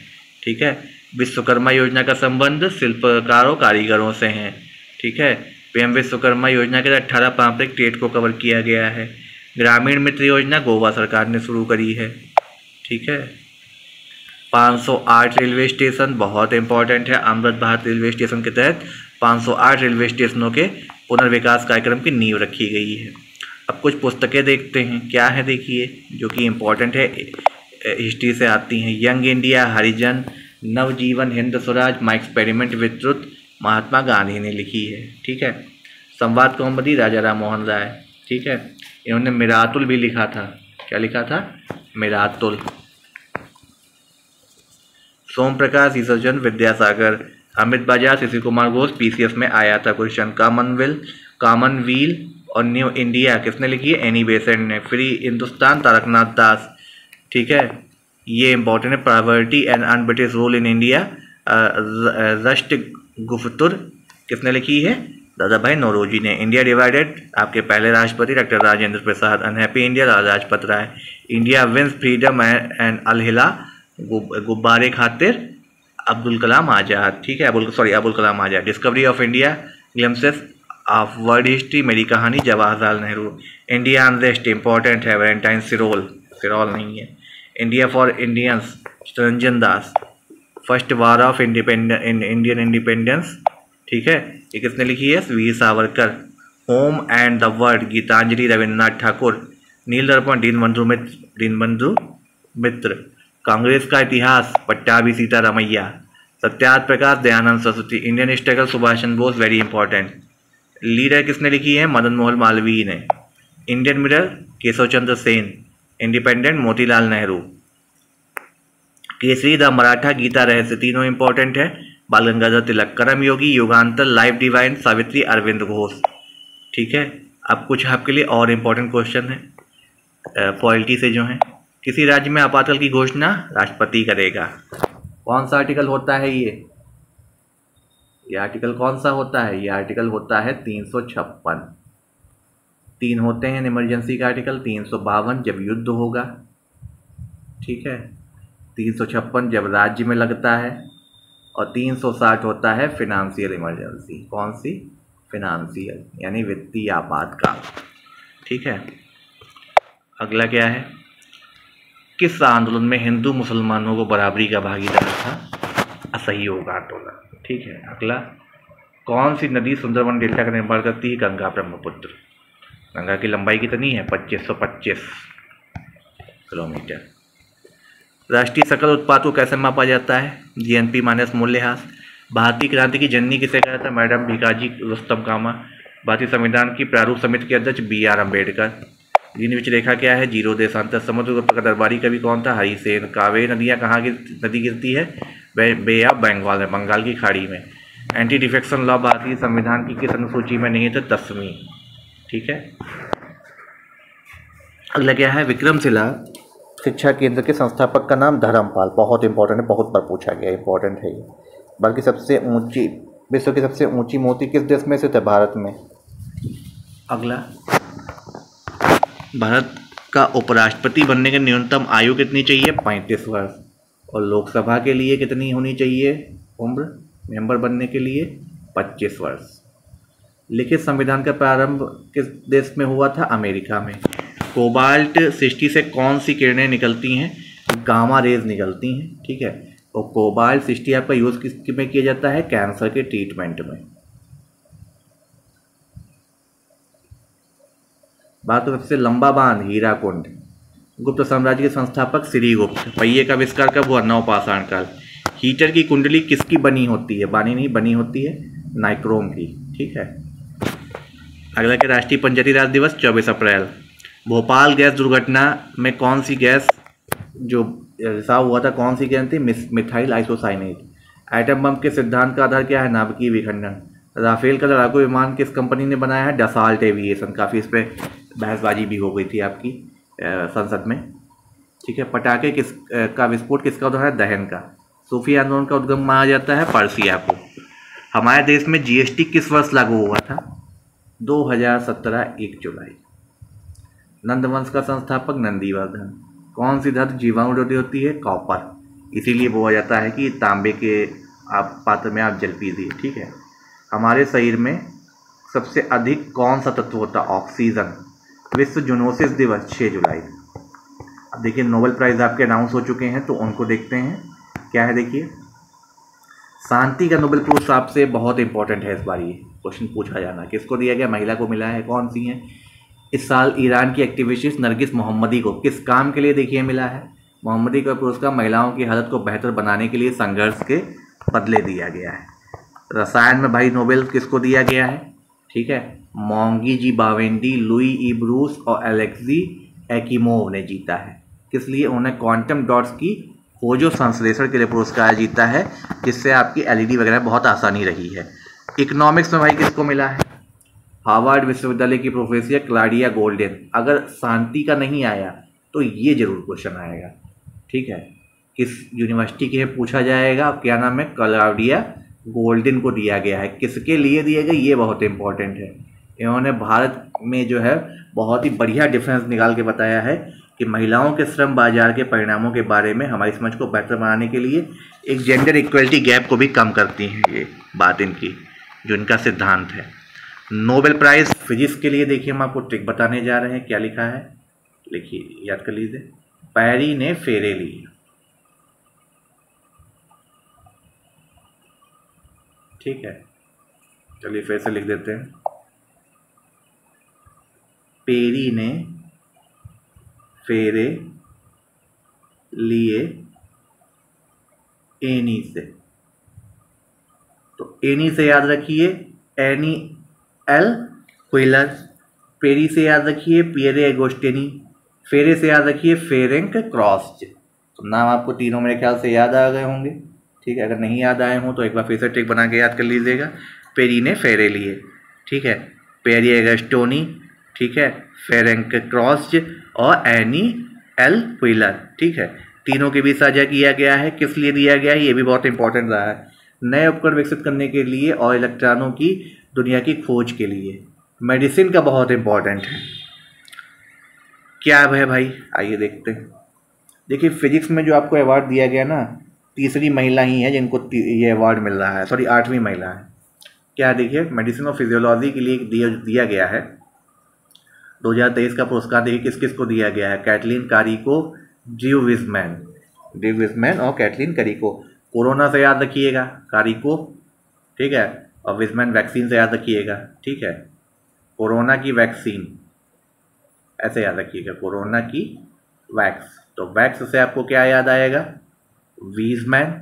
ठीक है, विश्वकर्मा योजना का संबंध शिल्पकारों कारीगरों से है। ठीक है, पीएम विश्वकर्मा योजना के तहत 18 पारंपरिक ट्रेड को कवर किया गया है। ग्रामीण मित्र योजना गोवा सरकार ने शुरू करी है। ठीक है, 508 रेलवे स्टेशन बहुत इंपॉर्टेंट है। अमृत भारत रेलवे स्टेशन के तहत 508 रेलवे स्टेशनों के पुनर्विकास कार्यक्रम की नींव रखी गई है। अब कुछ पुस्तकें देखते हैं, क्या है देखिए, जो कि इम्पोर्टेंट है, हिस्ट्री से आती हैं। Young India, Harijan, Navjivan, Hind Swaraj, my experiment with truth, Mahatma Gandhi ने लिखी है। ठीक है, संवाद कौमुदी, राजा राम मोहन राय। ठीक है, इन्होंने मिरातुल भी लिखा था। क्या लिखा था? मिरातुल। सोम प्रकाश, ईश्वरचंद विद्यासागर, अमित बजाज, शिशिर कुमार घोष, पीसीएस में आया था क्वेश्चन। कॉमनवील और न्यू इंडिया किसने लिखी है? एनी बेसेंट ने। फ्री हिंदुस्तान, तारकनाथ दास। ठीक है, ये इंपॉर्टेंट है। Poverty and un British rule in India, Rast Goftar किसने लिखी है? दादा भाई नौरोजी ने। इंडिया डिवाइडेड, आपके पहले राष्ट्रपति doctor Rajendra Prasad. Unhappy India, Lala Lajpat Rai. India wins freedom and Alhilal, Ghubare Khatir, Abdul Kalam Azad. ठीक है, Abul Kalam Azad. Discovery of India, glimpses of world history, मेरी कहानी, Jawaharlal Nehru. India unrest important है, वैलेंटाइन सिरोल नहीं है। India for Indians, Chittaranjan Das. First war of Indian independence, ठीक है, ये किसने लिखी है? Veer Savarkar. Home and the world, Gitanjali, Rabindranath Thakur. Neel Darpan, Dinabandhu Mitra. Congress का इतिहास, Pattabhi Sitaramayya. Satyarth Prakash, Dayanand Saraswati. Indian struggle, Subhash Chandra Bose, very important. Leader किसने लिखी है? मदन मोहन मालवीय ने। Indian mirror, Keshav Chandra Sen. Independent, Motilal Nehru. Kesari, the Maratha, Gita Rahasya, तीनों इंपॉर्टेंट है। बाल गंगाधर तिलक। Karma Yogi, Yugantar, life divine, Savitri, Arvind Ghosh. ठीक है, अब कुछ आपके लिए और इम्पोर्टेंट क्वेश्चन है पॉलिटी से जो है। किसी राज्य में आपातकाल की घोषणा राष्ट्रपति करेगा। कौन सा आर्टिकल होता है ये आर्टिकल कौन सा होता है? ये आर्टिकल होता है 356। 3 होते हैं इमरजेंसी का आर्टिकल। 352 जब युद्ध होगा, ठीक है, 356 जब राज्य में लगता है, और 360 होता है फिनेंशियल इमरजेंसी। कौन सी? फिनेंशियल, यानी वित्तीय आपातकाल। ठीक है, अगला क्या है? किस आंदोलन में हिंदू मुसलमानों को बराबरी का भागीदार था? असहयोग आंदोलन। ठीक है, अगला, कौन सी नदी सुंदरवन डेल्टा का निर्माण करती है? गंगा ब्रह्मपुत्र। गंगा की लंबाई कितनी है? 2525 किलोमीटर। राष्ट्रीय सकल उत्पाद को कैसे मापा जाता है? जीएनपी माइनस मूल्यह्रास। भारतीय क्रांति की जननी किसे कहा था? मैडम भिकाजी रुस्तम कामा। भारतीय संविधान की प्रारूप समिति के अध्यक्ष BR अम्बेडकर। ग्रीनविच रेखा क्या है? 0 देशांतर। समुद्रगुप्त का दरबारी कवि कौन था? हरिसेन। कावेरी नदियाँ कहाँ की नदी गिरती है? बे ऑफ बंगाल में, बंगाल की खाड़ी में। एंटी डिफेक्शन लॉ भारतीय संविधान की किस अनुसूची में नहीं है? तो 10वीं। ठीक है, अगला क्या है? विक्रमशिला शिक्षा केंद्र के संस्थापक का नाम धर्मपाल। बहुत इंपॉर्टेंट है, बहुत बार पूछा गया, इंपॉर्टेंट है ये। बल्कि विश्व की सबसे ऊंची मूर्ति किस देश में स्थित है? भारत में। अगला, भारत का उपराष्ट्रपति बनने की न्यूनतम आयु कितनी चाहिए? 35 वर्ष। और लोकसभा के लिए कितनी होनी चाहिए उम्र मेंबर बनने के लिए? 25 वर्ष। लिखित संविधान का प्रारंभ किस देश में हुआ था? अमेरिका में। कोबाल्ट 60 से कौन सी किरणें निकलती हैं? गामा रेज निकलती हैं। ठीक है, और कोबाल्ट 60 आपका यूज़ किस में किया जाता है? कैंसर के ट्रीटमेंट में। बात तो सबसे लंबा बांध, हीराकुंड। गुप्त साम्राज्य के संस्थापक श्रीगुप्त। पहिए का आविष्कार कब हुआ? नवपाषाण काल। हीटर की कुंडली किसकी बनी होती है? बनी होती है नाइक्रोम की। ठीक है, अगला के राष्ट्रीय पंचायती राज दिवस 24 अप्रैल। भोपाल गैस दुर्घटना में कौन सी गैस जो रिसाव हुआ था, कौन सी गैस थी? Methyl isocyanate. एटम बम के सिद्धांत का आधार क्या है? नाभिकीय विखंडन। राफेल का लड़ाकू विमान किस कंपनी ने बनाया है? Dassault aviation. काफ़ी इस पर बहसबाजी भी हो गई थी आपकी संसद में। ठीक है। पटाखे का विस्फोट किसका उदाहरण है? दहन का। सूफी आंदोलन का उद्गम माना जाता है पर्सिया को। हमारे देश में जीएसटी किस वर्ष लागू हुआ था? 2017 1 जुलाई। नंदवंश का संस्थापक नंदीवर्धन। कौन सी धातु जीवाणुरोधी होती है? कॉपर। इसीलिए बोला जाता है कि तांबे के आप पात्र में आप जल पीजिए। ठीक है। हमारे शरीर में सबसे अधिक कौन सा तत्व होता है? ऑक्सीजन। विश्व जूनोसिस दिवस 6 जुलाई। अब देखिए नोबेल प्राइज़ आपके अनाउंस हो चुके हैं तो उनको देखते हैं क्या है। देखिए शांति का नोबेल प्राइज आपसे बहुत इंपॉर्टेंट है। इस बार ये क्वेश्चन पूछा जाना किसको दिया गया? महिला को मिला है। कौन सी है? इस साल ईरान की एक्टिविस्ट नरगिस मोहम्मदी को किस काम के लिए देखिए मिला है? मोहम्मदी का पुरस्कार महिलाओं की हालत को बेहतर बनाने के लिए संघर्ष के बदले दिया गया है। रसायन में भाई नोबेल किसको दिया गया है? ठीक है, मोंगी जी बावेंडी, लुई ई ब्रूस और एलेक्सी एकिमोव ने जीता है। किस लिए? उन्होंने क्वांटम डॉट्स की खोजो संश्लेषण के लिए पुरस्कार जीता है, जिससे आपकी एलईडी वगैरह बहुत आसानी रही है। इकोनॉमिक्स में भाई किसको मिला है? हार्वर्ड विश्वविद्यालय की प्रोफेसर क्लाडिया गोल्डन। अगर शांति का नहीं आया तो ये जरूर क्वेश्चन आएगा। ठीक है, किस यूनिवर्सिटी के पूछा जाएगा? क्या नाम है? क्लाडिया गोल्डन को दिया गया है। किसके लिए दिया गया ये बहुत इंपॉर्टेंट है। इन्होंने भारत में जो है बहुत ही बढ़िया डिफरेंस निकाल के बताया है कि महिलाओं के श्रम बाजार के परिणामों के बारे में हमारी समझ को बेहतर बनाने के लिए एक जेंडर इक्वलिटी गैप को भी कम करती हैं। ये बात इनकी जो इनका सिद्धांत है। नोबेल प्राइज़ फिजिक्स के लिए देखिए हम आपको ट्रिक बताने जा रहे हैं। क्या लिखा है लिखिए, याद कर लीजिए। पैरी ने फेरे लिए। ठीक है, चलिए फिर से लिख देते हैं। पेरी ने फेरे लिए एनी से। तो एनी से याद रखिए एनी एल व्हीलर, पेरी से याद रखिए पियरे एगोस्टिनी, फेरे से याद रखिए फेरेंक क्रॉस। तो नाम आपको तीनों मेरे ख्याल से याद आ गए होंगे। ठीक है, अगर नहीं याद आए हों तो एक बार फिर से ट्रिक बना के याद कर लीजिएगा। पेरी ने फेरे लिए। ठीक है, पेरी एगोस्टोनी, ठीक है, फेरेंक क्रॉस और एनी एल व्हीलर। ठीक है, तीनों के बीच साझा किया गया है। किस लिए दिया गया है ये भी बहुत इंपॉर्टेंट रहा है। नए उपकरण विकसित करने के लिए और इलेक्ट्रॉनों की दुनिया की खोज के लिए। मेडिसिन का बहुत इंपॉर्टेंट है। क्या है भाई? आइए देखते हैं। देखिए फिजिक्स में जो आपको अवार्ड दिया गया ना, तीसरी महिला ही है जिनको ये अवार्ड मिल रहा है। सॉरी, 8वीं महिला है। क्या? देखिए मेडिसिन और फिजियोलॉजी के लिए दिया गया है 2023 का पुरस्कार। देखिए किस किस को दिया गया है? कैटलीन कारिको, ड्रू विजमैन और कैटलीन कारिको। कोरोना से याद रखिएगा कारिको, ठीक है, और विजमैन वैक्सीन से याद रखिएगा। ठीक है, कोरोना की वैक्सीन ऐसे याद रखिएगा, कोरोना की वैक्स। तो वैक्स से आपको क्या याद आएगा? विजमैन,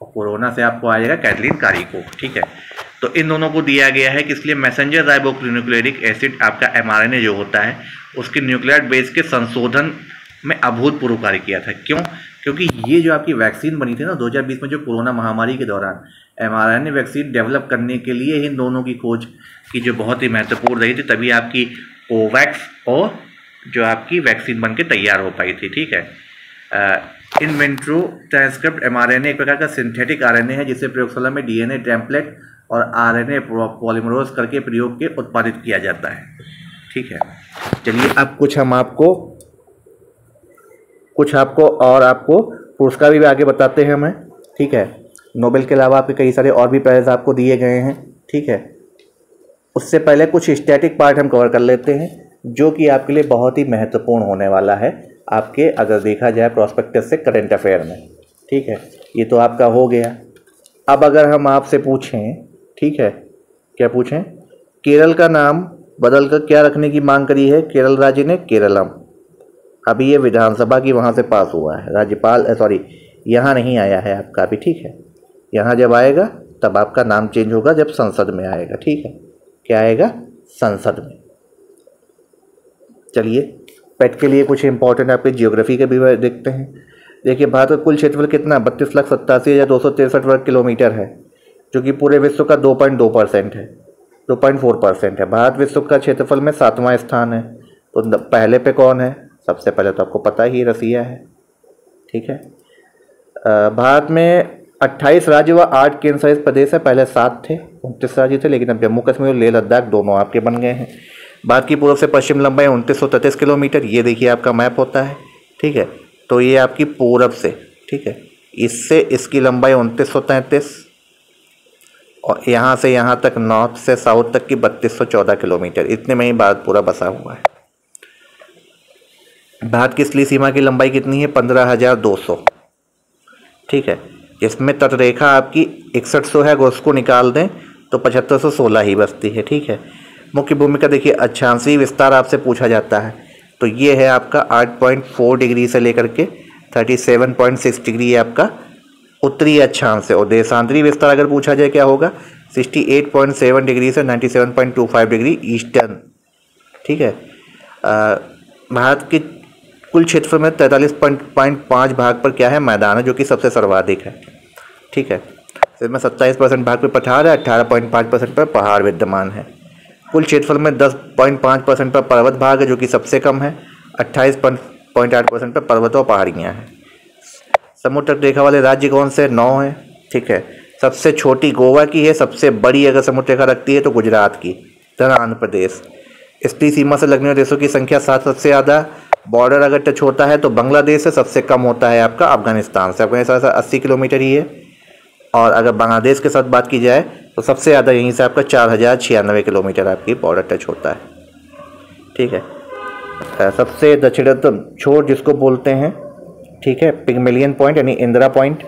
और कोरोना से आपको आएगा कैटलीन कारिको। ठीक है, तो इन दोनों को दिया गया है किस लिए? मैसेंजर राइबोन्यूक्लियोटिक एसिड आपका एमआरएनए जो होता है उसके न्यूक्लियर बेस के संशोधन में अभूतपूर्व कार्य किया था। क्यों? क्योंकि ये जो आपकी वैक्सीन बनी थी ना 2020 में, जो कोरोना महामारी के दौरान एमआरएनए वैक्सीन डेवलप करने के लिए इन दोनों की खोज की जो बहुत ही महत्वपूर्ण रही थी, तभी आपकी कोवैक्स और जो आपकी वैक्सीन बन के तैयार हो पाई थी। ठीक है, इन विट्रो ट्रांसक्रिप्ट एमआरएनए एक प्रकार का सिंथेटिक आरएनए है जिसे प्रयोगशाला में डीएनए टेम्पलेट और आरएनए पॉलीमरेज करके प्रयोग के उत्पादित किया जाता है। ठीक है, चलिए अब कुछ आपको पुरस्कार भी आगे बताते हैं हमें। ठीक है, नोबेल के अलावा आपके कई सारे और भी प्राइज आपको दिए गए हैं। ठीक है, उससे पहले कुछ स्टैटिक पार्ट हम कवर कर लेते हैं जो कि आपके लिए बहुत ही महत्वपूर्ण होने वाला है आपके, अगर देखा जाए प्रोस्पेक्टस से करंट अफेयर में। ठीक है, ये तो आपका हो गया। अब अगर हम आपसे पूछें, ठीक है, क्या पूछें? केरल का नाम बदल कर क्या रखने की मांग करी है केरल राज्य ने? केरलम। अभी ये विधानसभा की वहाँ से पास हुआ है, राज्यपाल यहाँ नहीं आया है आपका अभी। ठीक है, यहाँ जब आएगा तब आपका नाम चेंज होगा, जब संसद में आएगा। ठीक है, क्या आएगा? संसद में। चलिए पेट के लिए कुछ इंपॉर्टेंट आपके जियोग्राफी के भी देखते हैं। देखिए भारत का कुल क्षेत्रफल कितना? 32,87,263 वर्ग किलोमीटर है, जो कि पूरे विश्व का 2.2% है, 2.4% है। भारत विश्व का क्षेत्रफल में 7वां स्थान है। तो पहले पे कौन है? सबसे पहले तो आपको पता ही रसिया है। ठीक है। भारत में 28 राज्य व 8 केंद्र शासित प्रदेश है। पहले 7 थे, 29 राज्य थे, लेकिन अब जम्मू कश्मीर और लेह लद्दाख दोनों आपके बन गए हैं। भारत की पूर्व से पश्चिम लंबाई 2933 किलोमीटर। ये देखिए आपका मैप होता है, ठीक है। तो ये आपकी पूरब से, ठीक है, इससे इसकी लंबाई 2933 और यहाँ से यहाँ तक नॉर्थ से साउथ तक की 3214 किलोमीटर। इतने में ही भारत पूरा बसा हुआ है। भारत की इसलिए सीमा की लंबाई कितनी है? 15,200, ठीक है। इसमें तटरेखा आपकी 6100 है, अगर उसको निकाल दें तो 7516 ही बचती है, ठीक है। मुख्य भूमिका देखिए, अक्षांशीय विस्तार आपसे पूछा जाता है, तो ये है आपका 8.4 डिग्री से लेकर के 37.6 डिग्री आपका उत्तरी अक्षांश है। और देशांतरी विस्तार अगर पूछा जाए क्या होगा? 68.7 डिग्री से 97.25 डिग्री ईस्टर्न, ठीक है। भारत की कुल क्षेत्रफल में 43.5 भाग पर क्या है? मैदान है, जो कि सबसे सर्वाधिक है, ठीक है। इसमें 27% भाग पर पठार है, 18.5% पर पहाड़ विद्यमान है। कुल क्षेत्रफल में 10.5% पर पर्वत भाग है, जो कि सबसे कम है। 28.8% पर पर्वत और पहाड़ियाँ हैं। समुद्र तट रेखा वाले राज्य कौन से? 9 हैं, ठीक है। सबसे छोटी गोवा की है, सबसे बड़ी अगर समुद्र रेखा रखती है तो गुजरात की, फिर आंध्र प्रदेश। इसकी सीमा से लगने वाले देशों की संख्या 7 सबसे ज़्यादा। बॉर्डर अगर टच होता है तो बांग्लादेश से, सबसे कम होता है आपका अफगानिस्तान से। अफगानिस्तान से 80 किलोमीटर ही है। और अगर बांग्लादेश के साथ बात की जाए तो सबसे ज़्यादा यहीं से आपका 4096 किलोमीटर आपकी बॉर्डर टच होता है, ठीक है। सबसे दक्षिणतम छोर जिसको बोलते हैं, ठीक है, पिगमेलियन पॉइंट यानी इंदिरा पॉइंट।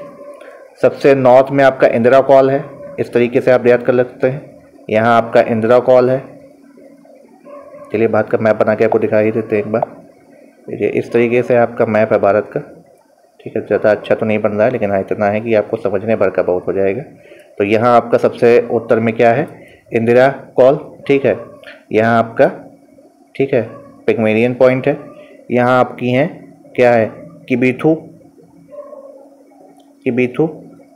सबसे नॉर्थ में आपका इंदिरा कॉल है। इस तरीके से आप याद कर सकते हैं, यहाँ आपका इंदिरा कॉल है। चलिए भारत का मैप बना के आपको दिखा ही देते हैं एक बार। देखिए इस तरीके से आपका मैप है भारत का, ठीक है। ज़्यादा अच्छा तो नहीं बन रहा है, लेकिन हाँ इतना है कि आपको समझने भर का बहुत हो जाएगा। तो यहाँ आपका सबसे उत्तर में क्या है? इंदिरा कॉल, ठीक है। यहाँ आपका, ठीक है, पिगमेलियन पॉइंट है। यहाँ आपकी हैं क्या है? किबिथू,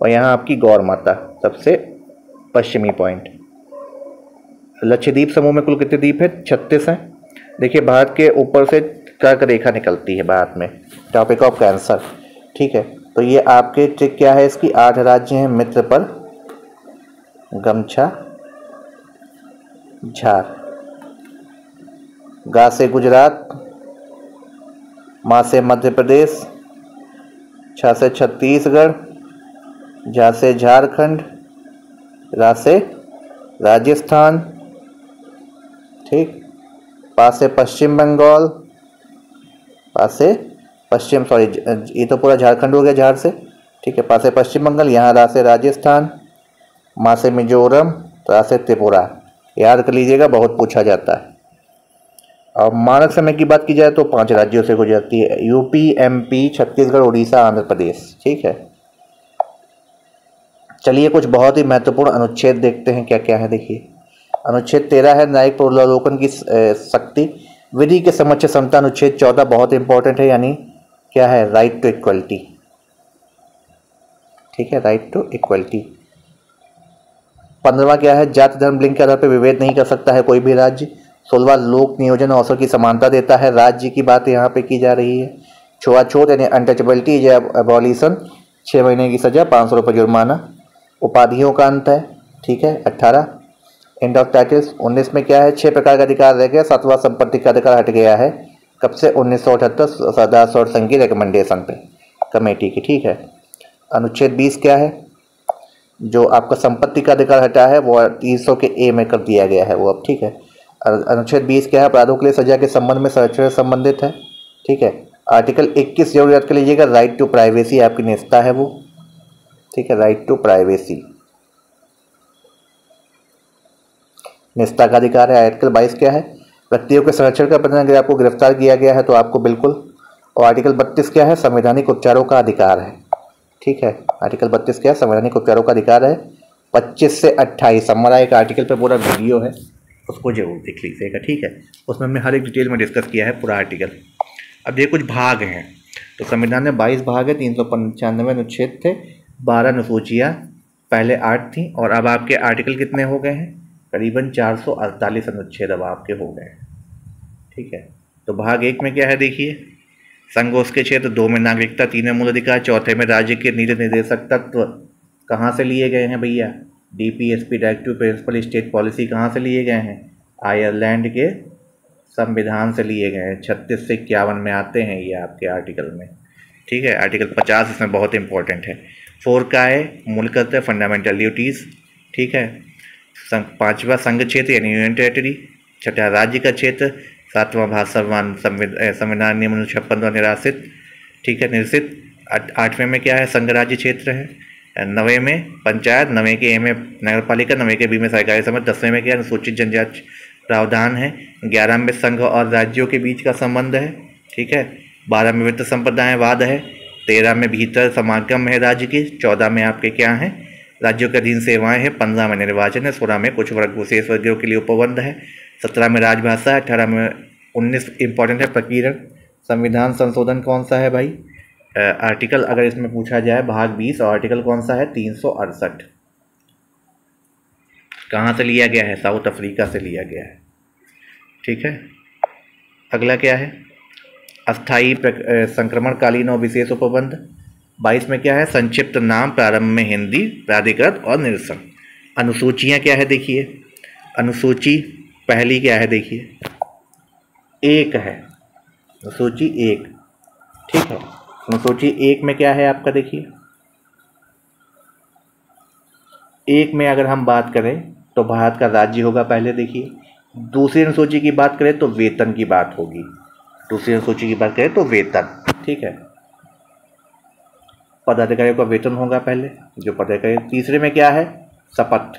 और यहाँ आपकी गौर माता सबसे पश्चिमी पॉइंट। लक्षद्वीप समूह में कुल कितने द्वीप है? 36 हैं। देखिए भारत के ऊपर से कर्क रेखा निकलती है भारत में, टॉपिक ऑफ कैंसर, ठीक है। तो ये आपके ट्रिक क्या है इसकी? 8 राज्य हैं। मित्र पर गमछा झार, गा से गुजरात, माँ से मध्य प्रदेश, छा से छत्तीसगढ़, झा से झारखंड, रा से राजस्थान, ठीक, पा से पश्चिम बंगाल, पा से पश्चिम, सॉरी ये तो पूरा झारखंड हो गया झार से, ठीक है। पा से पश्चिम बंगाल, यहाँ रा से राजस्थान, मा से मिजोरम, रा से त्रिपुरा। याद कर लीजिएगा, बहुत पूछा जाता है। और मानक समय की बात की जाए तो 5 राज्यों से गुजरती है, यूपी, एमपी, छत्तीसगढ़, उड़ीसा, आंध्र प्रदेश, ठीक है। चलिए कुछ बहुत ही महत्वपूर्ण अनुच्छेद देखते हैं क्या क्या है। देखिए अनुच्छेद 13 है न्यायिक पुनरावलोकन की शक्ति, विधि के समक्ष समता। अनुच्छेद 14 बहुत इंपॉर्टेंट है, यानी क्या है? राइट टू इक्वलिटी, ठीक है, राइट टू इक्वलिटी। 15वां क्या है? जाति धर्म लिंग के आधार पर विभेद नहीं कर सकता है कोई भी राज्य। 16वां लोक नियोजन अवसर की समानता देता है, राज्य की बात यहाँ पे की जा रही है। छुआछूत यानी अनटचेबिलिटी या एबॉलिशन, 6 महीने की सजा, 500 रुपये जुर्माना। उपाधियों का अंत है, ठीक है। 18 एंड ऑफ टाइटल्स। 19 में क्या है? 6 प्रकार का अधिकार रह गया, 7वां संपत्ति का अधिकार हट गया है। कब से? 1978 सरदार सौर संघ की रिकमेंडेशन पे, कमेटी की, ठीक है। अनुच्छेद 20 क्या है? जो आपका संपत्ति का अधिकार हटा है वो 300 के ए में कर दिया गया है वो अब, ठीक है। अनुच्छेद 20 क्या है? अपराधों के लिए सजा के संबंध में संरक्षण से संबंधित है, ठीक है। आर्टिकल 21 जरूर याद कर लीजिएगा, राइट टू प्राइवेसी आपकी निजता है वो, ठीक है, राइट टू प्राइवेसी, निजता का अधिकार है। आर्टिकल 22 क्या है? व्यक्तियों के संरक्षण का प्रदान, अगर आपको गिरफ्तार किया गया है तो आपको बिल्कुल। और आर्टिकल 32 क्या है? संवैधानिक उपचारों का अधिकार है, ठीक है। आर्टिकल 32 क्या है? संवैधानिक उपचारों का अधिकार है। 25 से 28 हमारा एक आर्टिकल पे पूरा वीडियो है, उसको जरूर देख लीजिएगा, ठीक है। उसमें हमने हर एक डिटेल में डिस्कस किया है पूरा आर्टिकल। अब ये कुछ भाग हैं, तो संविधान में 22 भाग है, 395 अनुच्छेद थे, 12 अनुसूचियाँ पहले 8 थी, और अब आपके आर्टिकल कितने हो गए हैं? करीबन 448 अनुच्छेद अब आपके हो गए, ठीक है। तो भाग 1 में क्या है? देखिए संघ उसके क्षेत्र, 2 में नागरिकता, 3 में मूल अधिकार, चौथे में राज्य के नीति निर्देशक तत्व कहाँ से लिए गए हैं भैया? DPSP directive principle state policy कहाँ से लिए गए हैं? आयरलैंड के संविधान से लिए गए हैं। 36 से 51 में आते हैं ये आपके आर्टिकल में, ठीक है। आर्टिकल 50 इसमें बहुत इंपॉर्टेंट है। 4 का है मूल कर्तव्य, फंडामेंटल ड्यूटीज़, ठीक है। 5वां संघ क्षेत्र यानी यूनियन टेरिटरी, 6ठा राज्य का क्षेत्र, 7वां भाषा संविधान नियम 56 द्वारा निराशित, ठीक है, निरसित। 8वें में क्या है? संघ राज्य क्षेत्र है। 9वें में पंचायत, 9वें के ए में नगर पालिका, 9वें के बी में सरकारी समिति, 10वें में क्या? अनुसूचित जनजाति प्रावधान है। 11 में संघ और राज्यों के बीच का संबंध है, ठीक है। 12 में वित्त संप्रदायवाद है। 13 में भीतर समागम है राज्य की। 14 में आपके क्या है? राज्यों के अधीन सेवाएं हैं। 15 में निर्वाचन है। 16 में कुछ वर्ग विशेष वर्गों के लिए उपबंध है। 17 में राजभाषा है। 18 में 19 इंपॉर्टेंट है प्रकीर्णन। संविधान संशोधन कौन सा है भाई? आर्टिकल अगर इसमें पूछा जाए भाग 20, और आर्टिकल कौन सा है? 368। कहाँ से लिया गया है? साउथ अफ्रीका से लिया गया है, ठीक है। अगला क्या है? अस्थायी संक्रमणकालीन और विशेष उपबंध। 22 में क्या है? संक्षिप्त नाम, प्रारंभ में हिंदी, प्राधिकृत और निरसन। अनुसूचियाँ क्या है देखिए। अनुसूची पहली क्या है देखिए, 1 है। अनुसूची 1, ठीक है। अनुसूची 1 में क्या है आपका देखिए। 1 में अगर हम बात करें तो भारत का राज्य होगा पहले देखिए। दूसरी अनुसूची की बात करें तो वेतन की बात होगी। दूसरी अनुसूची की बात करें तो वेतन, ठीक है। पदाधिकारियों का वेतन होगा पहले, जो पदाधिकारी। तीसरे में क्या है? शपथ।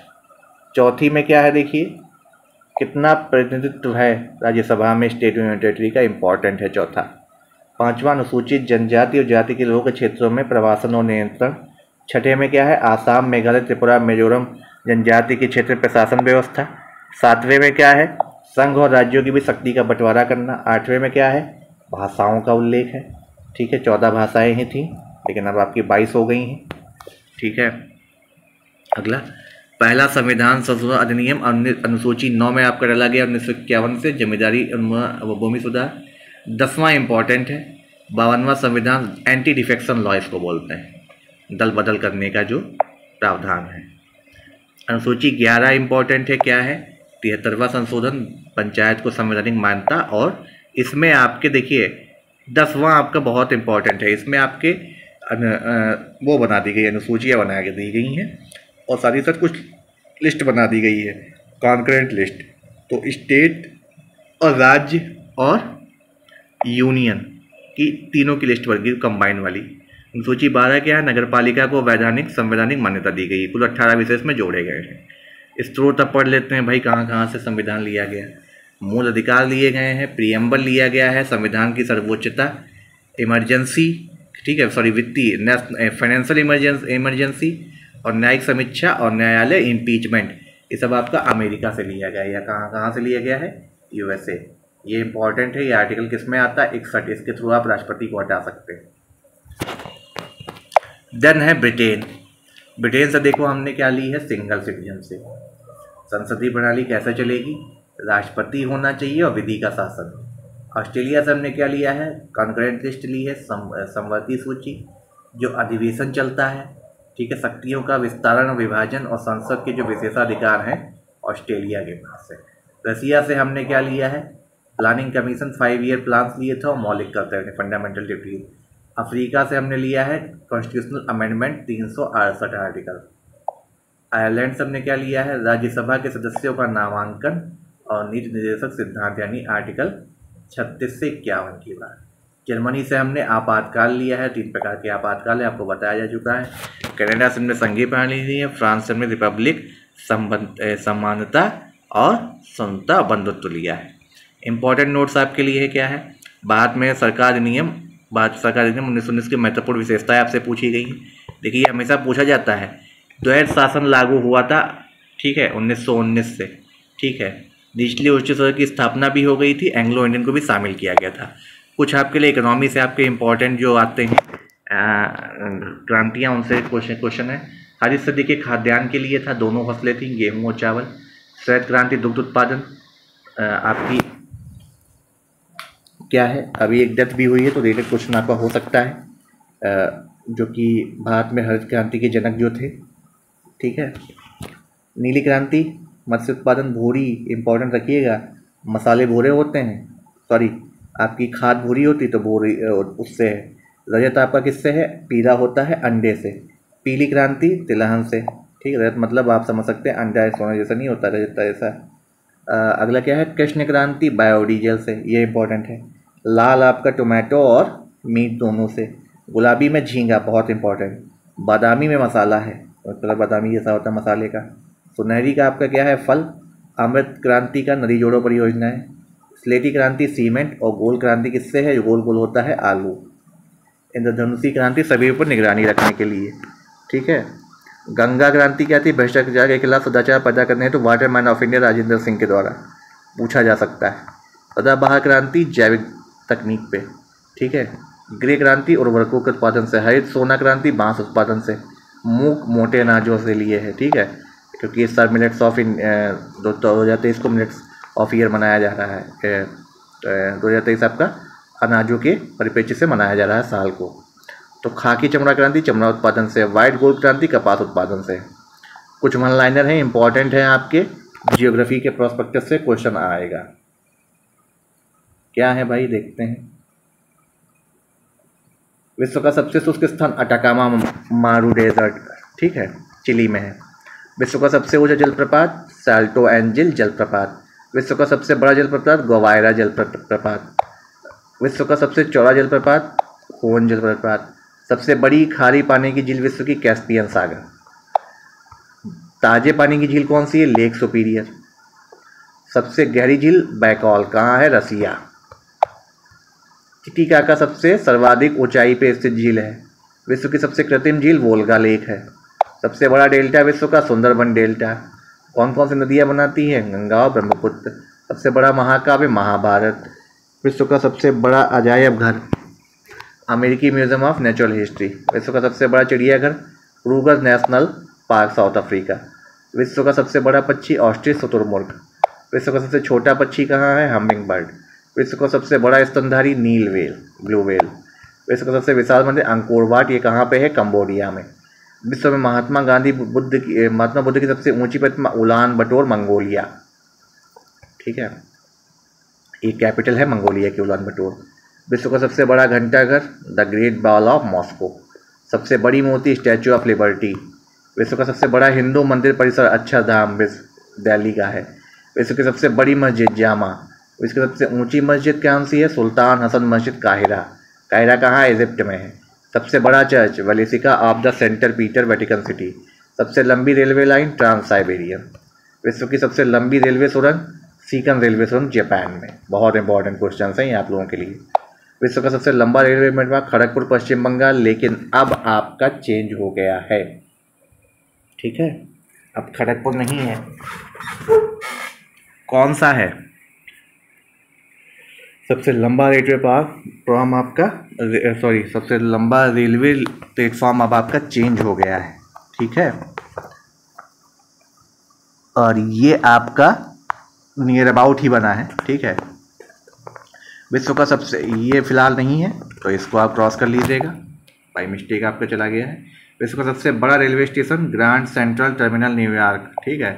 चौथी में क्या है देखिए, कितना प्रतिनिधित्व है राज्यसभा में स्टेट यूनियन टेरिटरी का, इंपॉर्टेंट है चौथा। 5वां अनुसूचित जनजाति और जाति के लोगों के क्षेत्रों में प्रवासन और नियंत्रण। 6ठे में क्या है? आसाम, मेघालय, त्रिपुरा, मिजोरम जनजाति के क्षेत्र प्रशासन व्यवस्था। 7वें में क्या है? संघ और राज्यों की भी शक्ति का बंटवारा करना। 8वें में क्या है? भाषाओं का उल्लेख है, ठीक है। 14 भाषाएं ही थी, लेकिन अब आपकी 22 हो गई हैं, ठीक है। अगला पहला संविधान संशोधन अधिनियम अनुसूची 9 में आपका डाला गया 1951 से, जमींदारी भूमि सुधार। 10वां इंपॉर्टेंट है। 52वां संविधान एंटी डिफेक्शन लॉ इसको बोलते हैं, दल बदल करने का जो प्रावधान है। अनुसूची 11 इंपॉर्टेंट है, क्या है? 73वां संशोधन, पंचायत को संवैधानिक मान्यता। और इसमें आपके देखिए 10वां आपका बहुत इंपॉर्टेंट है। इसमें आपके वो बना दी गई, अनुसूचियाँ बना के दी गई हैं, और साथ ही साथ कुछ लिस्ट बना दी गई है, कॉन्करेंट लिस्ट। तो स्टेट और राज्य और यूनियन की तीनों की लिस्ट बन गई कंबाइन वाली। अनुसूची 12 क्या है? नगर पालिका को वैधानिक संवैधानिक मान्यता दी गई। कुल 18 विषय में जोड़े गए हैं। स्त्रोत अब पढ़ लेते हैं भाई, कहाँ कहाँ से संविधान लिया गया। मूल अधिकार लिए गए हैं, प्रियम्बल लिया गया है, संविधान की सर्वोच्चता, इमरजेंसी, ठीक है, सॉरी वित्तीय फाइनेंशियल इमरजेंसी, और न्यायिक समीक्षा और न्यायालय इम्पीचमेंट, ये सब आपका अमेरिका से लिया गया है। या कहाँ कहाँ से लिया गया है? USA। ये इंपॉर्टेंट है। ये आर्टिकल किस में आता है? 61। इसके थ्रू आप राष्ट्रपति को हटा सकते हैं। देन है ब्रिटेन। ब्रिटेन से देखो हमने क्या ली है? Single citizenship. संसदीय प्रणाली कैसे चलेगी? राष्ट्रपति होना चाहिए और विधि का शासन। ऑस्ट्रेलिया से हमने क्या लिया है? कॉन्करेंट लिस्ट ली है, समवर्ती सूची, जो अधिवेशन चलता है, ठीक है। शक्तियों का विस्तारण, विभाजन और संसद के जो विशेषाधिकार हैं ऑस्ट्रेलिया के पास है। रसिया से हमने क्या लिया है? प्लानिंग कमीशन, 5 ईयर प्लान्स लिए थे और मौलिक कर्तव्य, फंडामेंटल ड्यूटीज। अफ्रीका से हमने लिया है कॉन्स्टिट्यूशनल अमेंडमेंट 368 आर्टिकल। आयरलैंड से हमने क्या लिया है? राज्यसभा के सदस्यों का नामांकन और नीति निर्देशक सिद्धांत, यानी आर्टिकल 36 से 51 की बात। जर्मनी से हमने आपातकाल लिया है, 3 प्रकार के आपातकाल है, आपको बताया जा चुका है। कनाडा से हमने संघीय प्रणाली ली है। फ्रांस से हमने रिपब्लिक, समानता और संता बंधुत्व लिया है। इंपॉर्टेंट नोट्स आपके लिए क्या है? भारत में सरकार अधिनियम, भारत सरकार अधिनियम 1919 की महत्वपूर्ण विशेषताएं आपसे पूछी गई हैं। देखिए हमेशा पूछा जाता है। द्वैध शासन लागू हुआ था, ठीक है, 1919 से, ठीक है। निचली उच्च सदन की स्थापना भी हो गई थी, एंग्लो इंडियन को भी शामिल किया गया था। कुछ आपके लिए इकोनॉमी से आपके इंपॉर्टेंट जो आते हैं क्रांतियाँ, उनसे क्वेश्चन है। हरित सदी के खाद्यान्न के लिए था, दोनों फसलें थी, गेहूँ और चावल। श्वेत क्रांति दुग्ध उत्पादन, आपकी क्या है, अभी एक डेथ भी हुई है तो रिलेटेड क्वेश्चन आपका हो सकता है, जो कि भारत में हरित क्रांति के जनक जो थे। ठीक है, नीली क्रांति, मत्स्य उत्पादन, भूरी इंपॉर्टेंट रखिएगा, मसाले भूरे होते हैं, सॉरी आपकी खाद भूरी होती तो भूरी उससे है। रजत आपका किससे है, पीला होता है अंडे से। पीली क्रांति तिलहन से। ठीक है, रजत मतलब आप समझ सकते हैं अंडा सोना जैसा नहीं होता, रजत ऐसा। अगला क्या है, कृष्ण क्रांति बायोडीजल से, ये इंपॉर्टेंट है। लाल आपका टोमेटो और मीट दोनों से। गुलाबी में झींगा, बहुत इंपॉर्टेंट। बादामी में मसाला है, मतलब बादामी जैसा होता है मसाले का। सुनहरी का आपका क्या है, फल। अमृत क्रांति का नदी जोड़ो परियोजना है। स्लेटी क्रांति सीमेंट, और गोल क्रांति किससे है, जो गोल गोल होता है आलू। इंद्रधनुषी क्रांति सभी पर निगरानी रखने के लिए। ठीक है, गंगा क्रांति क्या थी, भ्रष्टाचार के खिलाफ सदाचार पैदा करने हेतु water man of India Rajendra Singh के द्वारा, पूछा जा सकता है। सदाबहार क्रांति जैविक तकनीक पे। ठीक है, ग्रे क्रांति उर्वरकों के उत्पादन से। हरित सोना क्रांति बांस उत्पादन से। मूंग मोटे अनाजों से लिए है। ठीक है, क्योंकि इस साल मिलेट्स ऑफ 2023 को मिलेट्स ऑफ ईयर मनाया जा रहा है। 2023 आपका अनाजों के परिप्रेक्ष्य से मनाया जा रहा है साल को। तो खाकी चमड़ा क्रांति चमड़ा उत्पादन से। वाइट गोल्ड क्रांति कपास उत्पादन से। कुछ वन लाइनर हैं, इंपॉर्टेंट हैं, आपके जियोग्राफी के प्रोस्पेक्टस से क्वेश्चन आएगा। क्या है भाई, देखते हैं। विश्व का सबसे शुष्क स्थान अटाकामा मारू डेजर्ट, ठीक है, चिली में है। विश्व का सबसे ऊंचा जलप्रपात साल्टो एंजिल जलप्रपात। विश्व का सबसे बड़ा जलप्रपात गोवायरा जलप्रपात। विश्व का सबसे चौड़ा जलप्रपात होन जलप्रपात। सबसे बड़ी खारी पानी की झील विश्व की कैस्पियन सागर। ताजे पानी की झील कौन सी है, लेक सुपीरियर। सबसे गहरी झील बैकॉल, कहाँ है, रसिया। टिटिका का सबसे सर्वाधिक ऊंचाई पे स्थित झील है। विश्व की सबसे कृत्रिम झील वोल्गा लेक है। सबसे बड़ा डेल्टा विश्व का सुंदरबन डेल्टा। कौन कौन सी नदियां बनाती हैं, गंगा और ब्रह्मपुत्र। सबसे बड़ा महाकाव्य महाभारत। विश्व का सबसे बड़ा अजायब घर अमेरिकी म्यूजियम ऑफ नेचुरल हिस्ट्री। विश्व का सबसे बड़ा चिड़ियाघर Kruger national park south Africa. विश्व का सबसे बड़ा पक्षी ऑस्ट्रिच शुतुरमुर्ग। विश्व का सबसे छोटा पक्षी कहाँ है, हमिंग बर्ड। विश्व का सबसे बड़ा स्तनधारी नील व्हेल, ब्लू व्हेल। विश्व का सबसे विशाल मंदिर अंकोर वाट, ये कहाँ पे है, कंबोडिया में। विश्व में महात्मा बुद्ध की सबसे ऊंची प्रतिमा उलान बटोर, मंगोलिया। ठीक है, ये कैपिटल है मंगोलिया की, उलान बटोर। विश्व का सबसे बड़ा घंटाघर the great wall of Moscow. सबसे बड़ी मूर्ति स्टैचू ऑफ लिबर्टी। विश्व का सबसे बड़ा हिंदू मंदिर परिसर अक्षरधाम दिल्ली का है। विश्व की सबसे बड़ी मस्जिद जामा। विश्व की सबसे ऊंची मस्जिद कौन सी है, सुल्तान हसन मस्जिद काहिरा। काहिरा कहाँ, इजिप्ट में है। सबसे बड़ा church basilica of the center Peter, Vatican City. सबसे लंबी रेलवे लाइन ट्रांस साइबेरियन। विश्व की सबसे लंबी रेलवे सुरंग सीकन रेलवे सुरंग, जापान में। बहुत इंपॉर्टेंट क्वेश्चन हैं ये आप लोगों के लिए। विश्व का सबसे लंबा रेलवे नेटवर्क खड़गपुर, पश्चिम बंगाल, लेकिन अब आपका चेंज हो गया है। ठीक है, अब खड़गपुर नहीं है। कौन सा है सबसे लंबा रेलवे प्लेटफॉर्म आपका, सॉरी सबसे लंबा रेलवे प्लेटफॉर्म अब आपका चेंज हो गया है। ठीक है, और ये आपका नियर अबाउट ही बना है। ठीक है, विश्व का सबसे, ये फिलहाल नहीं है तो इसको आप क्रॉस कर लीजिएगा, बाई मिस्टेक आपका चला गया है। विश्व का सबसे बड़ा railway station grand central terminal New York. ठीक है,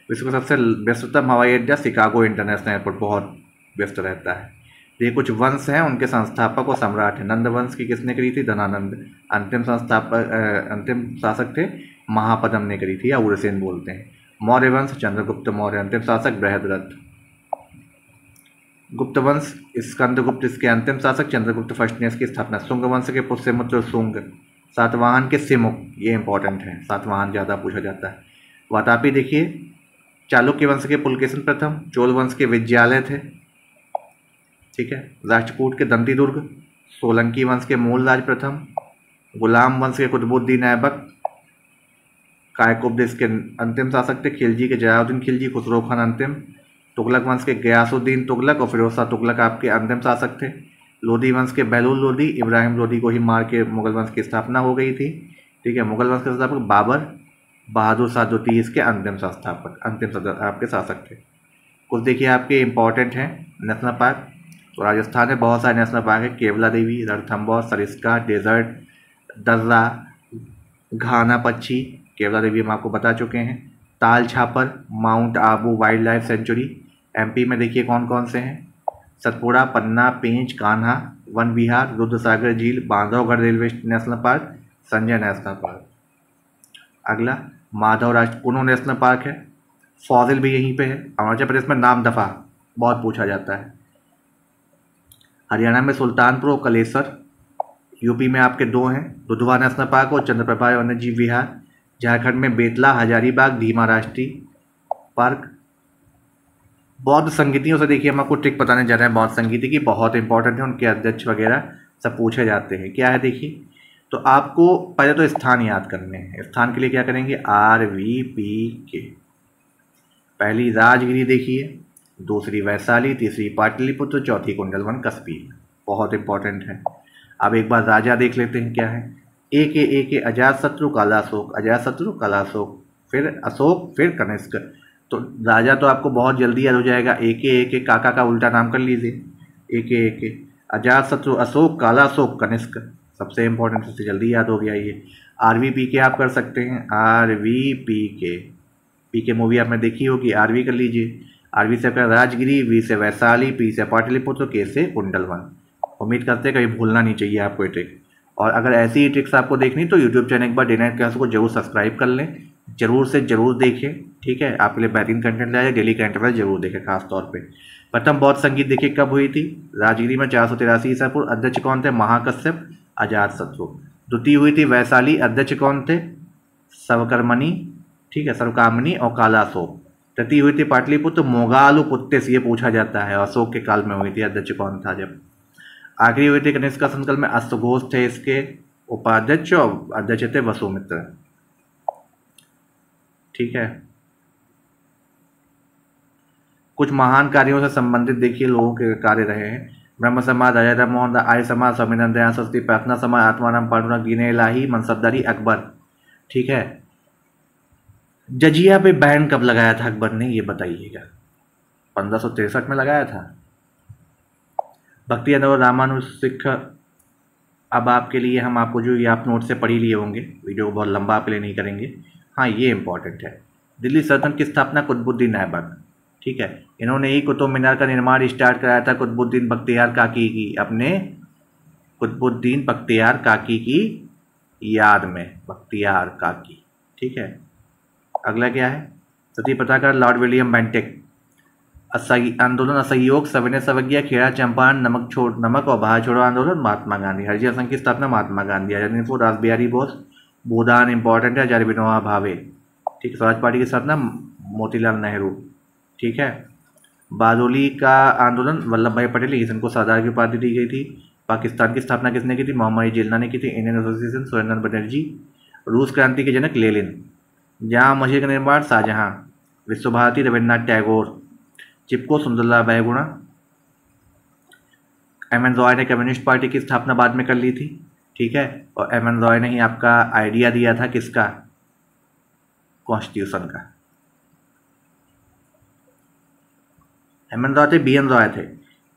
विश्व का सबसे व्यस्ततम हवाई अड्डा शिकागो इंटरनेशनल एयरपोर्ट, बहुत व्यस्त रहता है। ये कुछ वंश हैं, उनके संस्थापक और सम्राट हैं। नंद वंश की किसने करी थी, धनानंद। अंतिम शासक थे महापद्म ने करी थी, या उग्रसेन बोलते हैं। मौर्य वंश चंद्रगुप्त मौर्य। अंतिम शासक बृहद्रथ। गुप्त वंश स्कंदगुप्त, इसके अंतिम शासक चंद्रगुप्त फर्स्ट ने इसकी स्थापना। शुंग वंश के पुष्यमित्र शुंग। सातवाहन के सिमुक, ये इंपॉर्टेंट है, सातवाहन ज़्यादा पूछा जाता है। वातापी देखिए, चालुक्य वंश के पुलकेशन प्रथम। चोल वंश के विद्यालय थे। ठीक है, राष्ट्रकूट के दंती दुर्ग। सोलंकी वंश के मूलराज प्रथम। गुलाम वंश के कुतुबुद्दीन ऐबक। कायकुब्द इसके अंतिम शासक थे। खिलजी के जलालुद्दीन खिलजी। खुसरो खान अंतिम। तुगलक वंश के गयासुद्दीन तुगलक और फिरोज शाह तुगलक आपके अंतिम शासक थे। लोधी वंश के बहलूल लोधी। इब्राहिम लोधी को ही मार के मुगल वंश की स्थापना हो गई थी। ठीक है, मुगल वंश के संस्थापक बाबर। बहादुर शाह द्वितीय इसके अंतिम संस्थापक, अंतिम आपके शासक थे। कुछ देखिए आपके इंपॉर्टेंट हैं। नेशनल पार्क तो राजस्थान में बहुत सारे नेशनल पार्क है, केवला देवी, रणथंभौर, सरिस्का, डेजर्ट, दर्रा, घाना पक्षी, केवला देवी हम आपको बता चुके हैं, Tal Chhapar, mount Abu wildlife sanctuary. MP में देखिए कौन कौन से हैं, सतपुड़ा, पन्ना, पेंच, कान्हा वन विहार, रुद्रसागर झील, Bandhavgarh railway national park, Sanjay national park. अगला माधव राष्ट्र नेशनल पार्क है, फॉजिल भी यहीं पे है। अरुणाचल प्रदेश में नामदफा बहुत पूछा जाता है। हरियाणा में सुल्तानपुर और कलेसर। यूपी में आपके दो हैं, दुधवा नेशनल पार्क और चंद्रप्रभा वन्यजीव विहार। झारखंड में बेतला, हजारीबाग, धीमा राष्ट्रीय पार्क। बौद्ध संगीतियों से देखिए हम आपको ट्रिक बताने जा रहे हैं, बौद्ध संगीति की बहुत इंपॉर्टेंट है, उनके अध्यक्ष वगैरह सब पूछे जाते हैं। क्या है देखिए, तो आपको पहले तो स्थान याद करने हैं। स्थान के लिए क्या करेंगे, RVPK। पहली राजगिरी देखिए, दूसरी वैशाली, तीसरी पाटलिपुत्र, चौथी कुंडलवन कस्बी। बहुत इंपॉर्टेंट है। अब एक बार राजा देख लेते हैं क्या है। एक अजातशत्रु, कालाशोक, अजातशत्रु, कालाशोक, फिर अशोक, फिर कनिष्क। तो राजा तो आपको बहुत जल्दी याद हो जाएगा, एक काका का उल्टा नाम कर लीजिए। एक अजातशत्रु, अशोक, कालाशोक, कनिष्क। सबसे इंपॉर्टेंट, सबसे जल्दी याद हो गया ये। RVPK आप कर सकते हैं, RVPK। PK मूवी आपने देखी होगी, RV कर लीजिए। RV से आपका राजगिरी, V से वैशाली, P से पाटलिपुत्र, K से कुंडलवन। उम्मीद करते हैं कहीं भूलना नहीं चाहिए आपको ये ट्रिक। और अगर ऐसी ही ट्रिक्स आपको देखनी तो यूट्यूब चैनल एक बार डे नाइट क्लास को जरूर सब्सक्राइब कर लें, जरूर से जरूर देखें, ठीक है। आपके लिए बेहतरीन कंटेंट लाया, डेली करंट अफेयर जरूर देखें खास तौर पे। प्रथम बौद्ध संगीत देखिए कब हुई थी, राजगिरी में 483 ईसा पूर्व। अध्यक्ष कौन थे, महाकश्यप, अजातशत्रु। द्वितीय हुई थी वैशाली, अध्यक्ष कौन थे, सर्वकर्मणि, ठीक है, सर्वकामनी और कालाशोक। तृतीय हुई थी पाटलिपुत्र, मोगालुपुत्र से ये पूछा जाता है, अशोक के काल में हुई थी, अध्यक्ष कौन था जब। आखिरी हुई थी कनिष्क संकल्प में, अश्वघोष थे इसके उपाध्यक्ष और अध्यक्ष थे वसुमित्र, ठीक है। कुछ महान कार्यों से संबंधित देखिए लोगों के कार्य रहे हैं। ब्रह्म समाज, राजा राम मोहन राय, आर्य समाज, स्वामीनाथन दयाल सरस्वती, प्रार्थना समाज, आत्माराम पांडुरंग, दीन इलाही, मनसबदारी, अकबर, ठीक है। जजिया पे बैन कब लगाया था अकबर ने, ये बताइएगा। 1563 में लगाया था। भक्ति और रामानुज सिख, अब आपके लिए हम आपको जो ये आप नोट से पढ़ ही लिए होंगे, वीडियो को बहुत लंबा आपके लिए नहीं करेंगे। हाँ, ये इंपॉर्टेंट है। दिल्ली सल्तनत की स्थापना कुतुबुद्दीन ऐबक, ठीक है। इन्होंने ही कुतुब मीनार का निर्माण स्टार्ट कराया था कुतुबुद्दीन बख्तियार काकी की, अपने कुतुबुद्दीन बख्तियार काकी की याद में, बख्तियार काकी, ठीक है। अगला क्या है, सती पताकार, लॉर्ड विलियम बेंटिक। आंदोलन, असहयोग, सविनय अवज्ञा, खेड़ा चंपारण, नमक और बाहर छोड़ो आंदोलन, महात्मा गांधी। हरिजन संघ की स्थापना महात्मा गांधी। आजादी फॉर रास बिहारी बोस, भूदान इंपॉर्टेंट है, आचार्य विनोबा भावे, ठीक है। स्वराज पार्टी की स्थापना मोतीलाल नेहरू, ठीक है। बारडोली का आंदोलन, वल्लभ भाई पटेल, इनको सरदार की उपाधि दी गई थी। पाकिस्तान की स्थापना किसने की थी, मोहम्मद जिन्ना ने की थी। Indian association, Surendra Banerjee. रूस क्रांति के जनक लेनिन। जामा मस्जिद का निर्माण शाहजहां। विश्व भारती, रविन्द्रनाथ टैगोर। चिपको, सुंदरलाल बहुगुणा। एम.एन. रॉय ने कम्युनिस्ट पार्टी की स्थापना बाद में कर ली थी, ठीक है। और एम.एन. रॉय ने ही आपका आइडिया दिया था किसका, कॉन्स्टिट्यूशन का। एम.एन. रॉय थे, बी.एन. रॉय थे,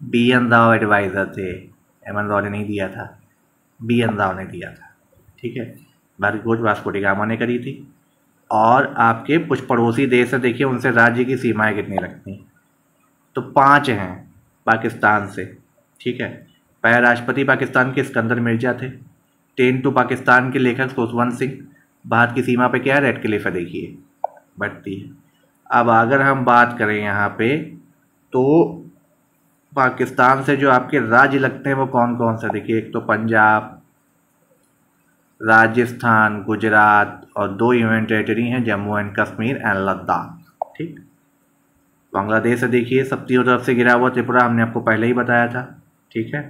बी.एन. राव एडवाइजर थे, एम.एन. रॉय ने नहीं दिया था, बी.एन. राव ने दिया था, ठीक है। भारत खोज वास्को डी गामा ने करी थी। और आपके कुछ पड़ोसी देश है, देखिए उनसे राज्य की सीमाएं कितनी लगती, तो 5 हैं पाकिस्तान से, ठीक है। पहले राष्ट्रपति पाकिस्तान के सिकंदर मिर्जा थे। 10 टू पाकिस्तान के लेखक खुशवंत सिंह। भारत की सीमा पे क्या है, रेड क्लिफ है, देखिए बढ़ती है। अब अगर हम बात करें यहाँ पे, तो पाकिस्तान से जो आपके राज्य लगते हैं वो कौन कौन से, देखिए एक तो पंजाब, राजस्थान, गुजरात, और 2 यूनियन टेरिटरी हैं, जम्मू एंड कश्मीर एंड लद्दाख, ठीक। बांग्लादेश से देखिए सबकी तरफ से गिरा हुआ, त्रिपुरा हमने आपको पहले ही बताया था, ठीक है।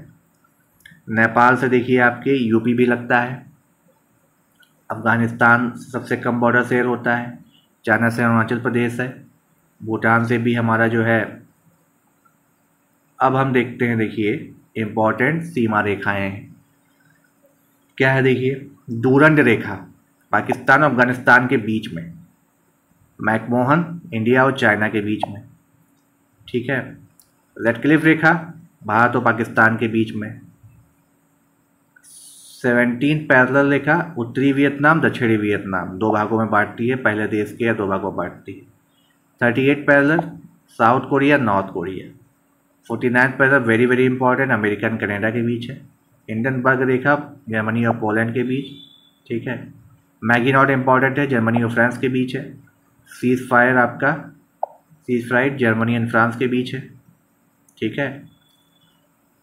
नेपाल से देखिए आपके यूपी भी लगता है। अफगानिस्तान सबसे कम बॉर्डर शेयर होता है। चाइना से अरुणाचल प्रदेश है। भूटान से भी हमारा जो है। अब हम देखते हैं, देखिए इम्पोर्टेंट सीमा रेखाएं हैं, क्या है देखिए, डूरंड रेखा पाकिस्तान और अफगानिस्तान के बीच में, मैकमोहन इंडिया और चाइना के बीच में, ठीक है। रेड क्लिफ रेखा भारत और पाकिस्तान के बीच में। 17 पैरेलल रेखा उत्तरी वियतनाम दक्षिणी वियतनाम दो भागों में बांटती है, पहले देश के या दो भागों में बांटती है। 38 parallel south Korea north Korea. 49 parallel very very important America and Canada के बीच है। हिंडनबर्ग रेखा जर्मनी और पोलैंड के बीच, ठीक है। मैगिनॉट इंपॉर्टेंट है, जर्मनी और फ्रांस के बीच है। सीज फायर आपका cease fire Germany and France के बीच है, ठीक है।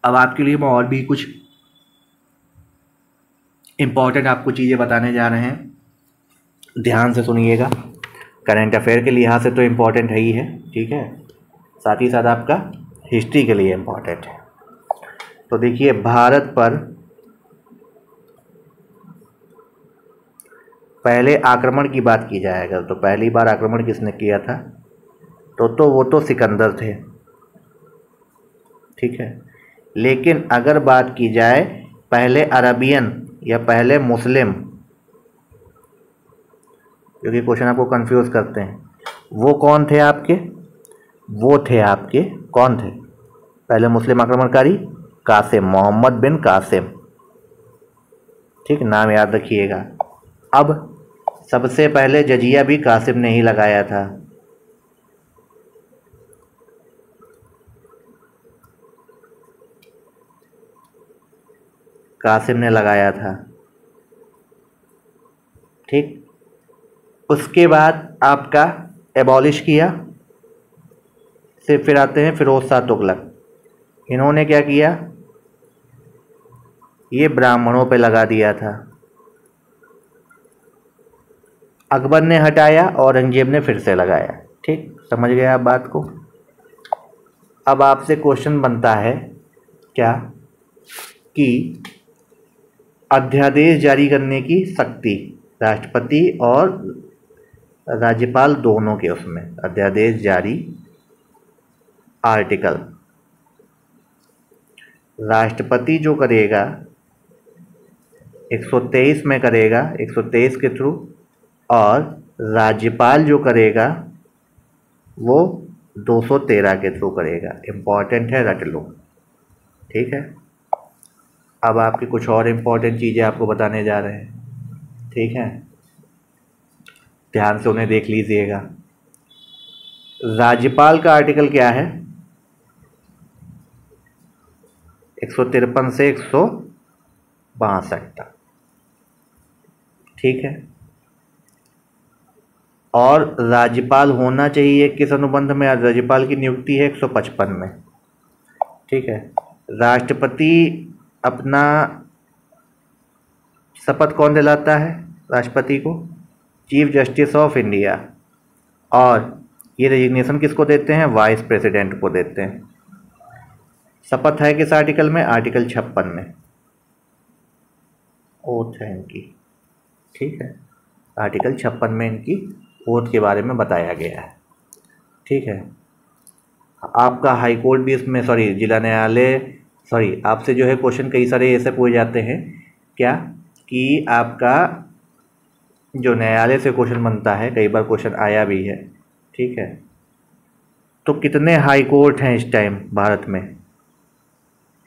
अब आपके लिए मैं और भी कुछ इंपॉर्टेंट आपको चीज़ें बताने जा रहे हैं, ध्यान से सुनिएगा। करंट अफेयर के लिहाज से तो इम्पोर्टेंट है ही है, ठीक है, साथ ही साथ आपका हिस्ट्री के लिए इम्पोर्टेंट है। तो देखिए, भारत पर पहले आक्रमण की बात की जाए अगर, तो पहली बार आक्रमण किसने किया था? तो वो तो सिकंदर थे, ठीक है। लेकिन अगर बात की जाए पहले अरबियन या पहले मुस्लिम, क्योंकि क्वेश्चन आपको कंफ्यूज करते हैं, वो कौन थे आपके? वो थे आपके, कौन थे पहले मुस्लिम आक्रमणकारी? कासिम, मोहम्मद बिन कासिम, ठीक, नाम याद रखिएगा। अब सबसे पहले जजिया भी कासिम ने ही लगाया था, कासिम ने लगाया था, ठीक। उसके बाद आपका एबॉलिश किया, फिर आते हैं फिरोज शाह तुगलक। इन्होंने क्या किया? ये ब्राह्मणों पे लगा दिया था। अकबर ने हटाया, औरंगजेब ने फिर से लगाया, ठीक, समझ गए आप बात को। अब आपसे क्वेश्चन बनता है क्या कि अध्यादेश जारी करने की शक्ति राष्ट्रपति और राज्यपाल दोनों के, उसमें अध्यादेश जारी आर्टिकल राष्ट्रपति जो करेगा 123 में करेगा, 123 के थ्रू, और राज्यपाल जो करेगा वो 213 के थ्रू करेगा। इम्पॉर्टेंट है, रट लो, ठीक है। अब आपकी कुछ और इम्पॉर्टेंट चीज़ें आपको बताने जा रहे हैं, ठीक है, ध्यान से उन्हें देख लीजिएगा। राज्यपाल का आर्टिकल क्या है? 153 से 162 तक, ठीक है। और राज्यपाल होना चाहिए किस अनुबंध में? राज्यपाल की नियुक्ति है 155 में, ठीक है। राष्ट्रपति अपना शपथ कौन दिलाता है राष्ट्रपति को? Chief justice of India. और ये रेजिग्नेशन किसको देते हैं? वाइस प्रेसिडेंट को देते हैं। शपथ है किस आर्टिकल में? आर्टिकल 56 में, ओथ है इनकी, ठीक है। आर्टिकल 56 में इनकी ओथ के बारे में बताया गया है, ठीक है। आपका हाई कोर्ट भी इसमें, सॉरी जिला न्यायालय, सॉरी आपसे जो है क्वेश्चन कई सारे ऐसे पूछे जाते हैं क्या कि आपका जो न्यायालय से क्वेश्चन बनता है, कई बार क्वेश्चन आया भी है, ठीक है। तो कितने हाई कोर्ट हैं इस टाइम भारत में?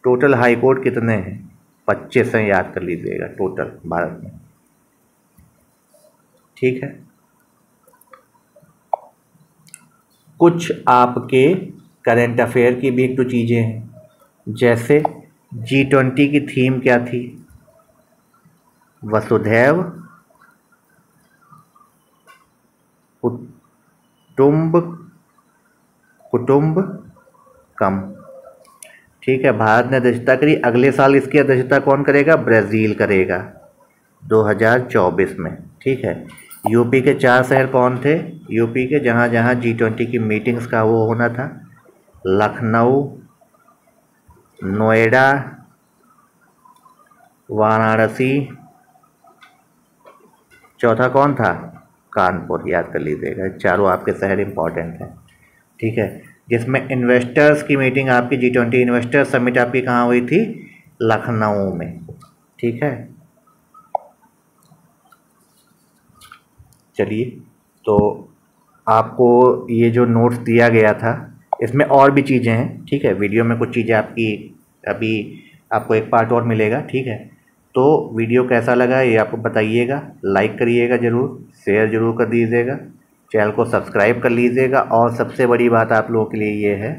टोटल हाई कोर्ट कितने हैं? 25 हैं, याद कर लीजिएगा टोटल भारत में, ठीक है। कुछ आपके करंट अफेयर की भी एक दो चीज़ें हैं, जैसे G20 की थीम क्या थी? वसुधैव कुटुंबकम, ठीक है। भारत ने अध्यक्षता करी, अगले साल इसकी अध्यक्षता कौन करेगा? ब्राज़ील करेगा 2024 में, ठीक है। यूपी के 4 शहर कौन थे? यूपी के जहाँ जहाँ G20 की मीटिंग्स का वो होना था, लखनऊ, नोएडा, वाराणसी, चौथा कौन था? कानपुर, याद कर लीजिएगा, चारों आपके शहर इंपॉर्टेंट हैं, ठीक है। जिसमें इन्वेस्टर्स की मीटिंग आपकी G20 इन्वेस्टर समिट आपकी कहाँ हुई थी? लखनऊ में, ठीक है। चलिए, तो आपको ये जो नोट्स दिया गया था इसमें और भी चीज़ें हैं, ठीक है। वीडियो में कुछ चीज़ें आपकी अभी आपको एक पार्ट और मिलेगा, ठीक है। तो वीडियो कैसा लगा ये आपको बताइएगा, लाइक करिएगा ज़रूर, शेयर ज़रूर कर दीजिएगा, चैनल को सब्सक्राइब कर लीजिएगा। और सबसे बड़ी बात आप लोगों के लिए ये है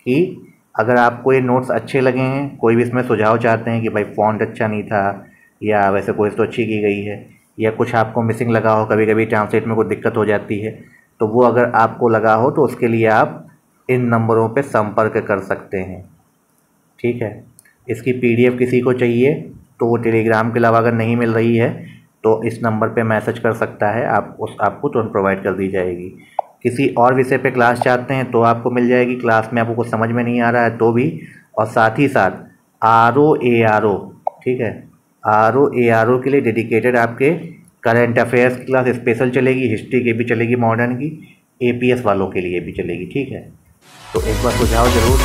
कि अगर आपको ये नोट्स अच्छे लगे हैं, कोई भी इसमें सुझाव चाहते हैं कि भाई फ़ॉन्ट अच्छा नहीं था या वैसे कोई तो अच्छी की गई है, या कुछ आपको मिसिंग लगा हो, कभी कभी ट्रांसलेट में कोई दिक्कत हो जाती है, तो वो अगर आपको लगा हो तो उसके लिए आप इन नंबरों पे संपर्क कर सकते हैं, ठीक है। इसकी PDF किसी को चाहिए तो वो टेलीग्राम के अलावा अगर नहीं मिल रही है तो इस नंबर पे मैसेज कर सकता है, आपको तुरंत प्रोवाइड कर दी जाएगी। किसी और विषय पे क्लास चाहते हैं तो आपको मिल जाएगी, क्लास में आपको कुछ समझ में नहीं आ रहा है तो भी। और साथ ही साथ RO ARO, ठीक है, RO ARO के लिए डेडिकेटेड आपके करंट अफेयर्स की क्लास स्पेशल चलेगी, हिस्ट्री की भी चलेगी, मॉडर्न की, APS वालों के लिए भी चलेगी, ठीक है। तो एक बार सुझाव जरूर दें।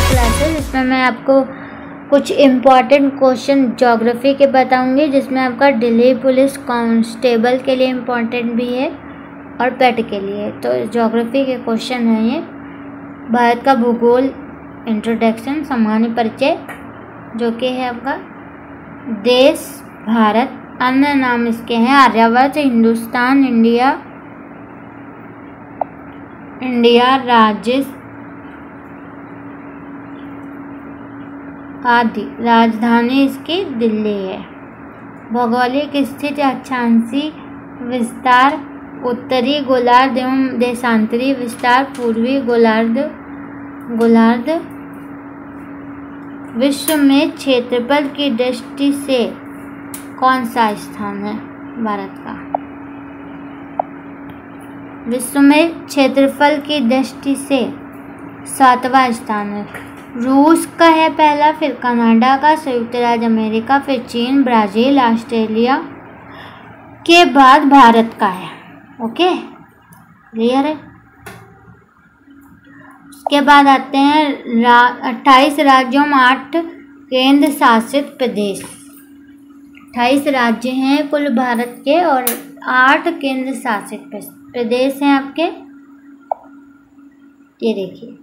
क्लासेस इसमें मैं आपको कुछ इम्पॉर्टेंट क्वेश्चन ज्योग्राफी के बताऊंगी, जिसमें आपका दिल्ली पुलिस कांस्टेबल के लिए इम्पॉर्टेंट भी है और पेट के लिए। तो ज्योग्राफी के क्वेश्चन हैं ये। भारत का भूगोल, इंट्रोडक्शन, सामान्य परिचय, जो कि है आपका देश भारत, अन्य नाम इसके हैं आर्यवर्त, हिंदुस्तान, इंडिया, राज्य आदि। राजधानी इसकी दिल्ली है। भौगोलिक स्थिति, अक्षांशीय विस्तार, उत्तरी गोलार्ध एवं देशांतरी विस्तार, पूर्वी गोलार्ध। विश्व में क्षेत्रफल की दृष्टि से कौन सा स्थान है भारत का? विश्व में क्षेत्रफल की दृष्टि से 7वां स्थान है। रूस का है पहला, फिर कनाडा का, संयुक्त राज्य अमेरिका, फिर चीन, ब्राज़ील, ऑस्ट्रेलिया के बाद भारत का है। ओके, क्लियर है। उसके बाद आते हैं 28 राज्यों में 8 केंद्र शासित प्रदेश। 28 राज्य हैं कुल भारत के और 8 केंद्र शासित प्रदेश हैं आपके। ये देखिए,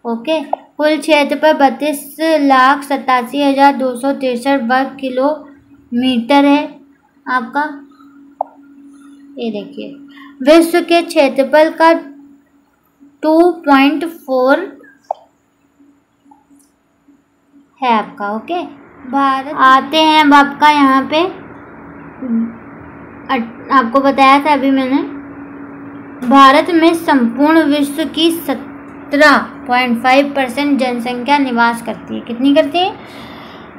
ओके। कुल क्षेत्रफल 32,87,263 वर्ग किलोमीटर है आपका। ये देखिए, विश्व के क्षेत्रफल का 2.4 है आपका। ओके, भारत आते हैं अब आपका यहाँ पे, आपको बताया था अभी मैंने, भारत में संपूर्ण विश्व की 17.5% जनसंख्या निवास करती है। कितनी करती है?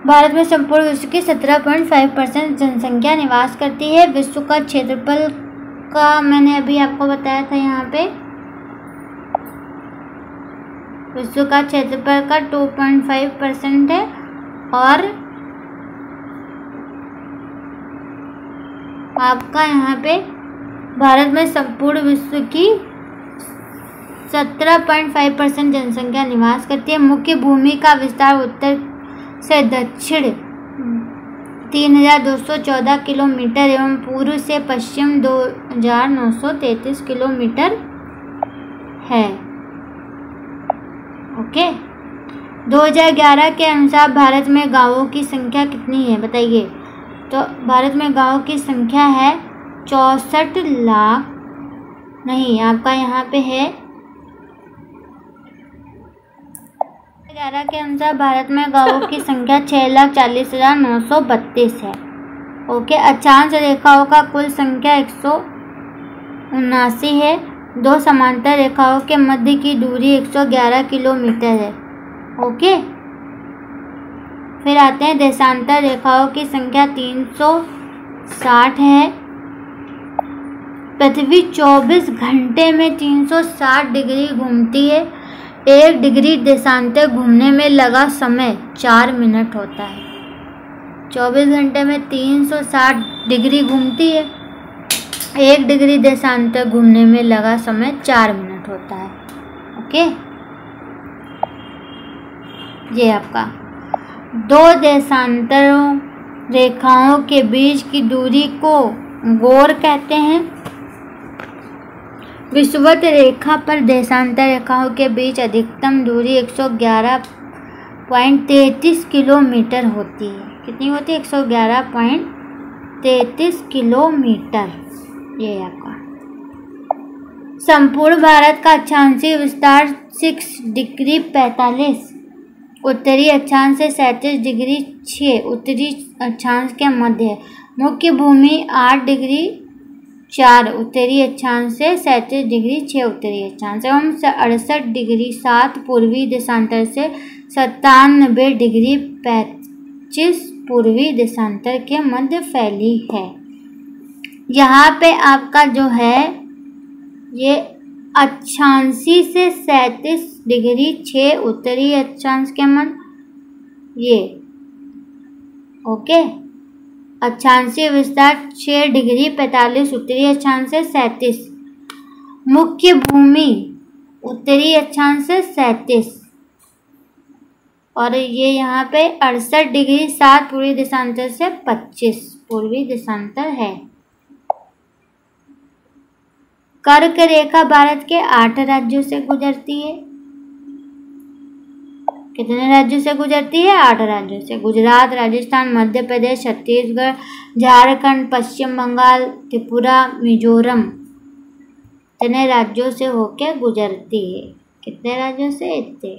भारत में संपूर्ण विश्व की 17.5% जनसंख्या निवास करती है। विश्व का क्षेत्रफल का मैंने अभी आपको बताया था, यहाँ पे विश्व का क्षेत्रफल का 2.5% है। और आपका यहाँ पे भारत में संपूर्ण विश्व की 17.5% जनसंख्या निवास करती है। मुख्य भूमि का विस्तार उत्तर से दक्षिण 3,214 किलोमीटर एवं पूर्व से पश्चिम 2,933 किलोमीटर है। ओके, 2011 के अनुसार भारत में गांवों की संख्या कितनी है बताइए? तो भारत में गांवों की संख्या है 64 लाख, नहीं आपका यहाँ पे है 2011 के अनुसार भारत में गांवों की संख्या 6,40,932 है। ओके, अक्षांश रेखाओं का कुल संख्या 179 है। 2 समांतर रेखाओं के मध्य की दूरी 111 किलोमीटर है। ओके, फिर आते हैं देशांतर रेखाओं की संख्या 360 है। पृथ्वी 24 घंटे में 360 डिग्री घूमती है। 1 डिग्री देशांतर घूमने में लगा समय 4 मिनट होता है। 24 घंटे में 360 डिग्री घूमती है। 1 डिग्री देशांतर घूमने में लगा समय 4 मिनट होता है। ओके, ये आपका 2 देशांतरों रेखाओं के बीच की दूरी को गोर कहते हैं। विषुवत रेखा पर देशांतर रेखाओं के बीच अधिकतम दूरी 111.33 किलोमीटर होती है। कितनी होती है? 111.33 किलोमीटर। ये आपका संपूर्ण भारत का अक्षांशीय विस्तार 6 डिग्री 45 उत्तरी अक्षांश से 37 डिग्री 6 उत्तरी अक्षांश के मध्य है। मुख्य भूमि 8 डिग्री 4 उत्तरी अक्षांश से 37 डिग्री 6 उत्तरी अक्षांश एवं 68 डिग्री 7 पूर्वी देशांतर से 97 डिग्री 25 पूर्वी देशांतर के मध्य फैली है। यहाँ पे आपका जो है ये अक्षांशी से 37 डिग्री 6 उत्तरी अक्षांश के मध्य, ये ओके। अक्षांशीय विस्तार 6 डिग्री 45 उत्तरी अक्षांश से 37, मुख्य भूमि उत्तरी अक्षांश से 37 और ये यहाँ पे 68 डिग्री 7 पूर्वी देशांतर से 25 पूर्वी देशांतर है। कर्क रेखा भारत के 8 राज्यों से गुजरती है। कितने राज्यों से गुजरती है? 8 राज्यों से। गुजरात, राजस्थान, मध्य प्रदेश, छत्तीसगढ़, झारखंड, पश्चिम बंगाल, त्रिपुरा, मिजोरम, इतने राज्यों से होकर गुजरती है। कितने राज्यों से? इतने।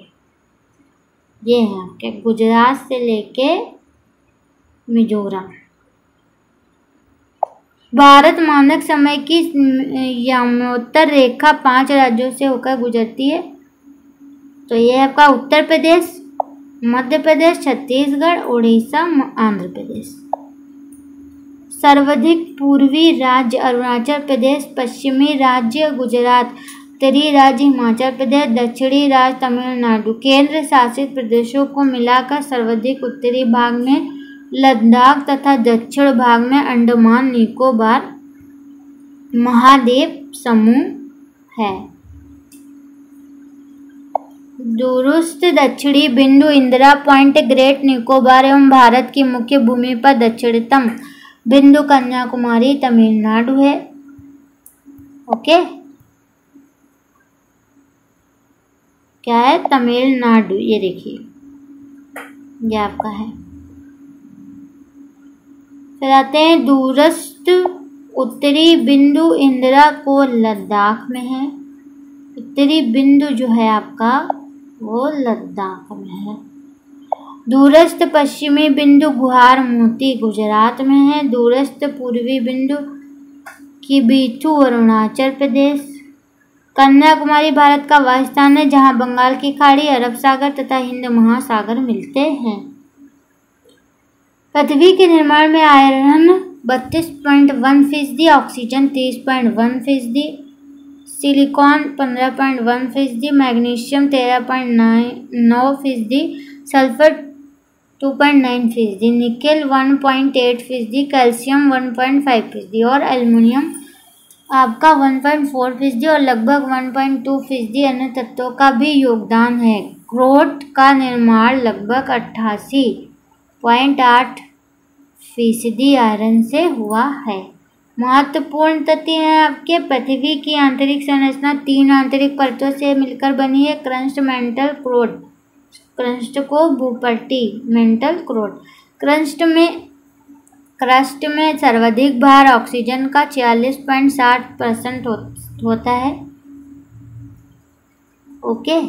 ये है आपके गुजरात से लेके मिजोरम। भारत मानक समय की यामोत्तर रेखा 5 राज्यों से होकर गुजरती है। तो ये आपका उत्तर प्रदेश, मध्य प्रदेश, छत्तीसगढ़, उड़ीसा, आंध्र प्रदेश। सर्वाधिक पूर्वी राज्य अरुणाचल प्रदेश, पश्चिमी राज्य गुजरात, उत्तरी राज्य हिमाचल प्रदेश, दक्षिणी राज्य तमिलनाडु। केंद्र शासित प्रदेशों को मिलाकर सर्वाधिक उत्तरी भाग में लद्दाख तथा दक्षिण भाग में अंडमान निकोबार महाद्वीप समूह है। दूरस्थ दक्षिणी बिंदु इंदिरा पॉइंट ग्रेट निकोबार एवं भारत की मुख्य भूमि पर दक्षिणतम बिंदु कन्याकुमारी तमिलनाडु है। ओके, क्या है? तमिलनाडु। ये देखिए, ये आपका है। फिर आते हैं दूरस्थ उत्तरी बिंदु इंदिरा को लद्दाख में है। उत्तरी बिंदु जो है आपका वो लद्दाख में है। दूरस्थ पश्चिमी बिंदु गुहार मोती गुजरात में है। दूरस्थ पूर्वी बिंदु किबिथु अरुणाचल प्रदेश। कन्याकुमारी भारत का वह स्थान है जहां बंगाल की खाड़ी, अरब सागर तथा हिंद महासागर मिलते हैं। पृथ्वी के निर्माण में iron 32.1%, oxygen 30.1%, silicon 15.1%, magnesium 13.9%, sulphur 2.9%, nickel 1.8%, calcium 1.5% और एल्युमिनियम आपका 1.4% और लगभग 1.2% अन्य तत्वों का भी योगदान है। क्रोट का निर्माण लगभग 88.8% आयरन से हुआ है। महत्वपूर्ण तथ्य हैं आपके। पृथ्वी की आंतरिक संरचना 3 आंतरिक परतों से मिलकर बनी है। Crust, mental, क्रोट। क्रस्ट को भूपट्टी, मेंटल, क्रोट। क्रस्ट में सर्वाधिक भार ऑक्सीजन का 46.60% होता है। ओके,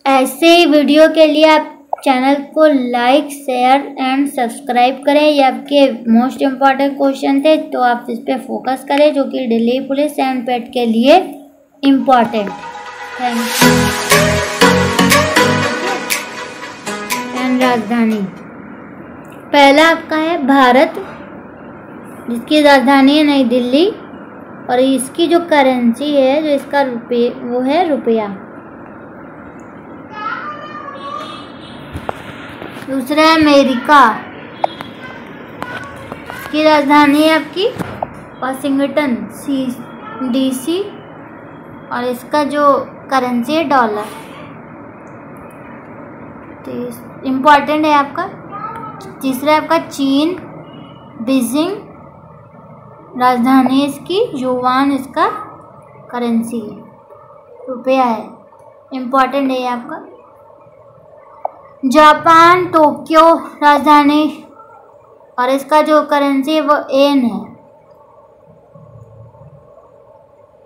ऐसे वीडियो के लिए आप चैनल को लाइक, शेयर एंड सब्सक्राइब करें। ये आपके मोस्ट इम्पॉर्टेंट क्वेश्चन थे, तो आप इस पे फोकस करें जो कि दिल्ली पुलिस एंड पेट के लिए इम्पॉर्टेंट। Thank you. एंड राजधानी पहला आपका है भारत, जिसकी राजधानी है नई दिल्ली और इसकी जो करेंसी है, जो इसका रुपये, वो है रुपया। दूसरा है अमेरिका, इसकी राजधानी है आपकी वाशिंगटन DC और इसका जो करेंसी है डॉलर। इम्पॉर्टेंट है आपका। तीसरा है आपका चीन, बीजिंग राजधानी इसकी, युआन इसका करेंसी है, रुपया है, इम्पॉर्टेंट है ये आपका। जापान, टोक्यो राजधानी और इसका जो करेंसी है वो येन है।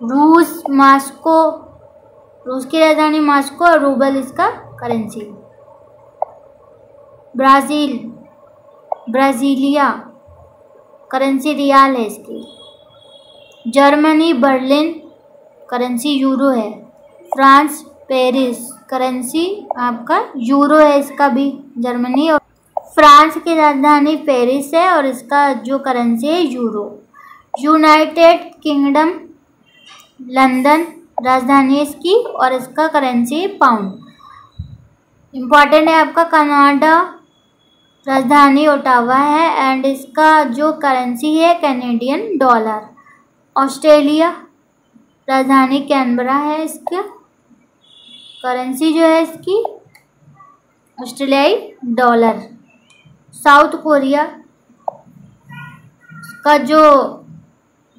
रूस, मॉस्को, रूस की राजधानी मॉस्को और रूबल इसका currency. Brazil, Brasilia currency real है इसकी। जर्मनी, बर्लिन करेंसी यूरो है। फ्रांस, पेरिस करेंसी आपका यूरो है इसका भी, जर्मनी। और फ्रांस की राजधानी पेरिस है और इसका जो करेंसी है यूरो। यूनाइटेड किंगडम, लंदन राजधानी इसकी और इसका करेंसी पाउंड, इम्पॉर्टेंट है आपका। कनाडा राजधानी ओटावा है एंड इसका जो करेंसी है कैनेडियन डॉलर। ऑस्ट्रेलिया राजधानी कैनबरा है, इसका करेंसी जो है इसकी ऑस्ट्रेलियाई डॉलर। साउथ कोरिया का जो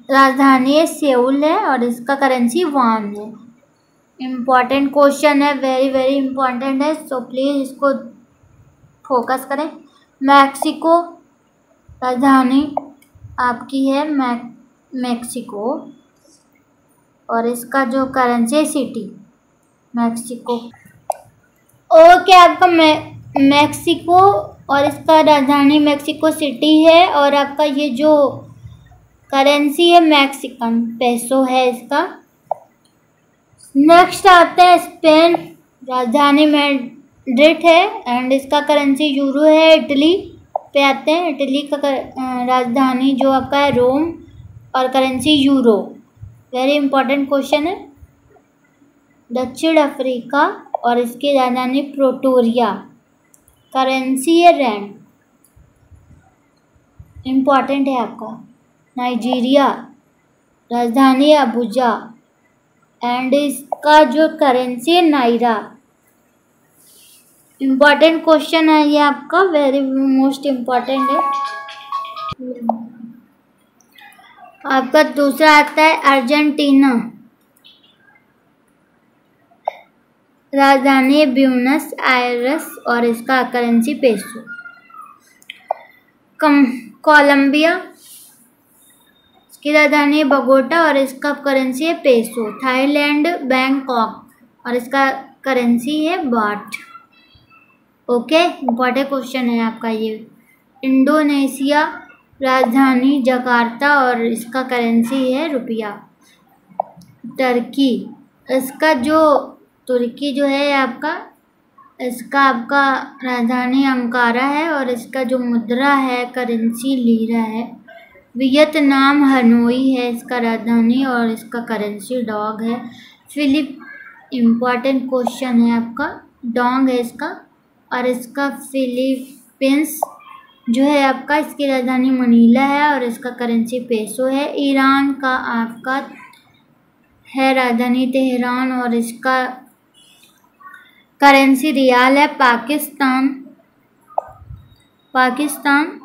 राजधानी है सेउल है और इसका करेंसी वॉन है। इम्पॉर्टेंट क्वेश्चन है, वेरी वेरी इम्पॉर्टेंट है, सो प्लीज़ इसको फोकस करें। मैक्सिको राजधानी आपकी है मैक्सिको और इसका जो करेंसी है सिटी मैक्सिको। ओके, आपका मैक्सिको और इसका राजधानी मैक्सिको सिटी है और आपका ये जो करेंसी है मैक्सिकन पेसो है इसका। नेक्स्ट आता है स्पेन, राजधानी मैड्रिड है एंड इसका करेंसी यूरो है। इटली पे आते हैं, इटली का राजधानी जो आपका है रोम और currency euro, very important question है। दक्षिण अफ्रीका और इसकी राजधानी प्रोटोरिया, करेंसी है रैंड, इम्पॉर्टेंट है आपका। नाइजीरिया राजधानी अबुजा एंड इसका जो करेंसी है नायरा, इम्पॉर्टेंट क्वेश्चन है ये आपका, वेरी मोस्ट इम्पॉर्टेंट है। आपका दूसरा आता है अर्जेंटीना, राजधानी ब्यूनस आयरस और इसका करेंसी पेसो। कोलंबिया, इसकी राजधानी बगोटा और इसका करेंसी है पेसो। थाईलैंड बैंकॉक और इसका करेंसी है बाट। ओके, इम्पॉर्टेंट क्वेश्चन है आपका ये। इंडोनेशिया, राजधानी जकार्ता और इसका करेंसी है रुपया। टर्की, इसका जो तुर्की जो है आपका, इसका आपका राजधानी अंकारा है और इसका जो मुद्रा है करेंसी लीरा है। वियतनाम, हनोई है इसका राजधानी और इसका करेंसी डॉग है। इम्पॉर्टेंट क्वेश्चन है आपका, डोंग है इसका और इसका फिलीपींस जो है आपका, इसकी राजधानी मनीला है और इसका करेंसी पेसो है। ईरान का आपका है राजधानी तेहरान और इसका करेंसी रियाल है। पाकिस्तान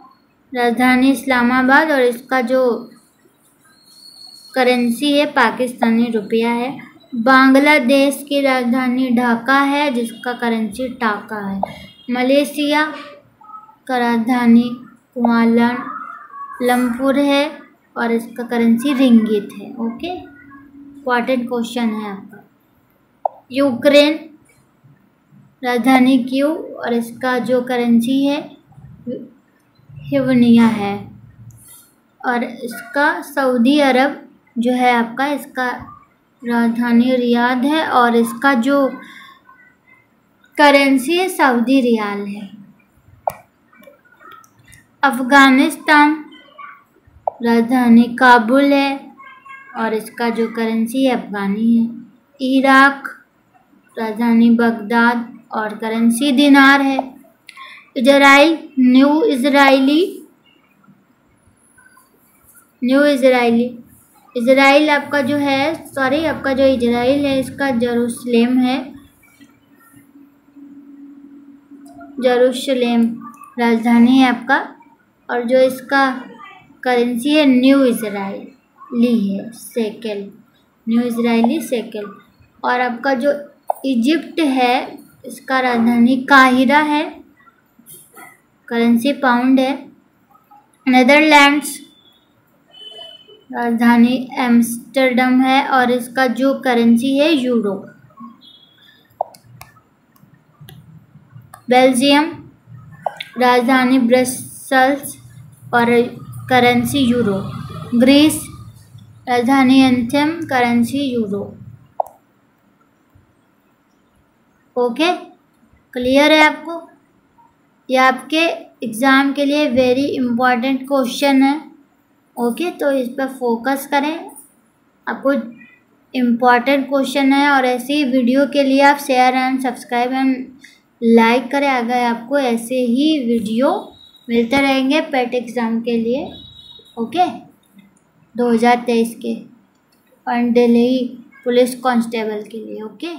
राजधानी इस्लामाबाद और इसका जो करेंसी है पाकिस्तानी रुपया है। बांग्लादेश की राजधानी ढाका है जिसका करेंसी टाका है। मलेशिया का राजधानी कुआलालंपुर है और इसका करेंसी रिंगित है। ओके, इम्पॉर्टेंट क्वेश्चन है आपका। यूक्रेन, राजधानी क्यू और इसका जो करेंसी है हिवनिया है और इसका सऊदी अरब जो है आपका, इसका राजधानी रियाद है और इसका जो करेंसी है सऊदी रियाल है। अफ़गानिस्तान, राजधानी काबुल है और इसका जो करेंसी है अफ़गानी है। इराक, राजधानी बगदाद और करेंसी दिनार है। इजराइल, न्यू इजराइल आपका जो है, आपका जो इजराइल है इसका जेरूसलेम है जेरूशलेम राजधानी है आपका। और जो इसका करेंसी है न्यू इजराइली है शेकेल, न्यू इजराइली शेकेल। और आपका जो इजिप्ट है इसका राजधानी काहिरा है, करेंसी पाउंड है। नेदरलैंड्स राजधानी एम्स्टर्डम है और इसका जो करेंसी है यूरो। बेल्जियम राजधानी ब्रसेल्स और करेंसी यूरो। ग्रीस राजधानी Athens, currency euro. Okay, clear है आपको? ये आपके एग्ज़ाम के लिए वेरी इम्पॉर्टेंट क्वेश्चन है। ओके, तो इस पर फोकस करें, आपको इम्पॉर्टेंट क्वेश्चन है। और ऐसे ही वीडियो के लिए आप share and subscribe and like करें, अगर आपको ऐसे ही वीडियो मिलते रहेंगे पेट एग्ज़ाम के लिए। ओके, 2023 के और दिल्ली पुलिस कांस्टेबल के लिए। ओके।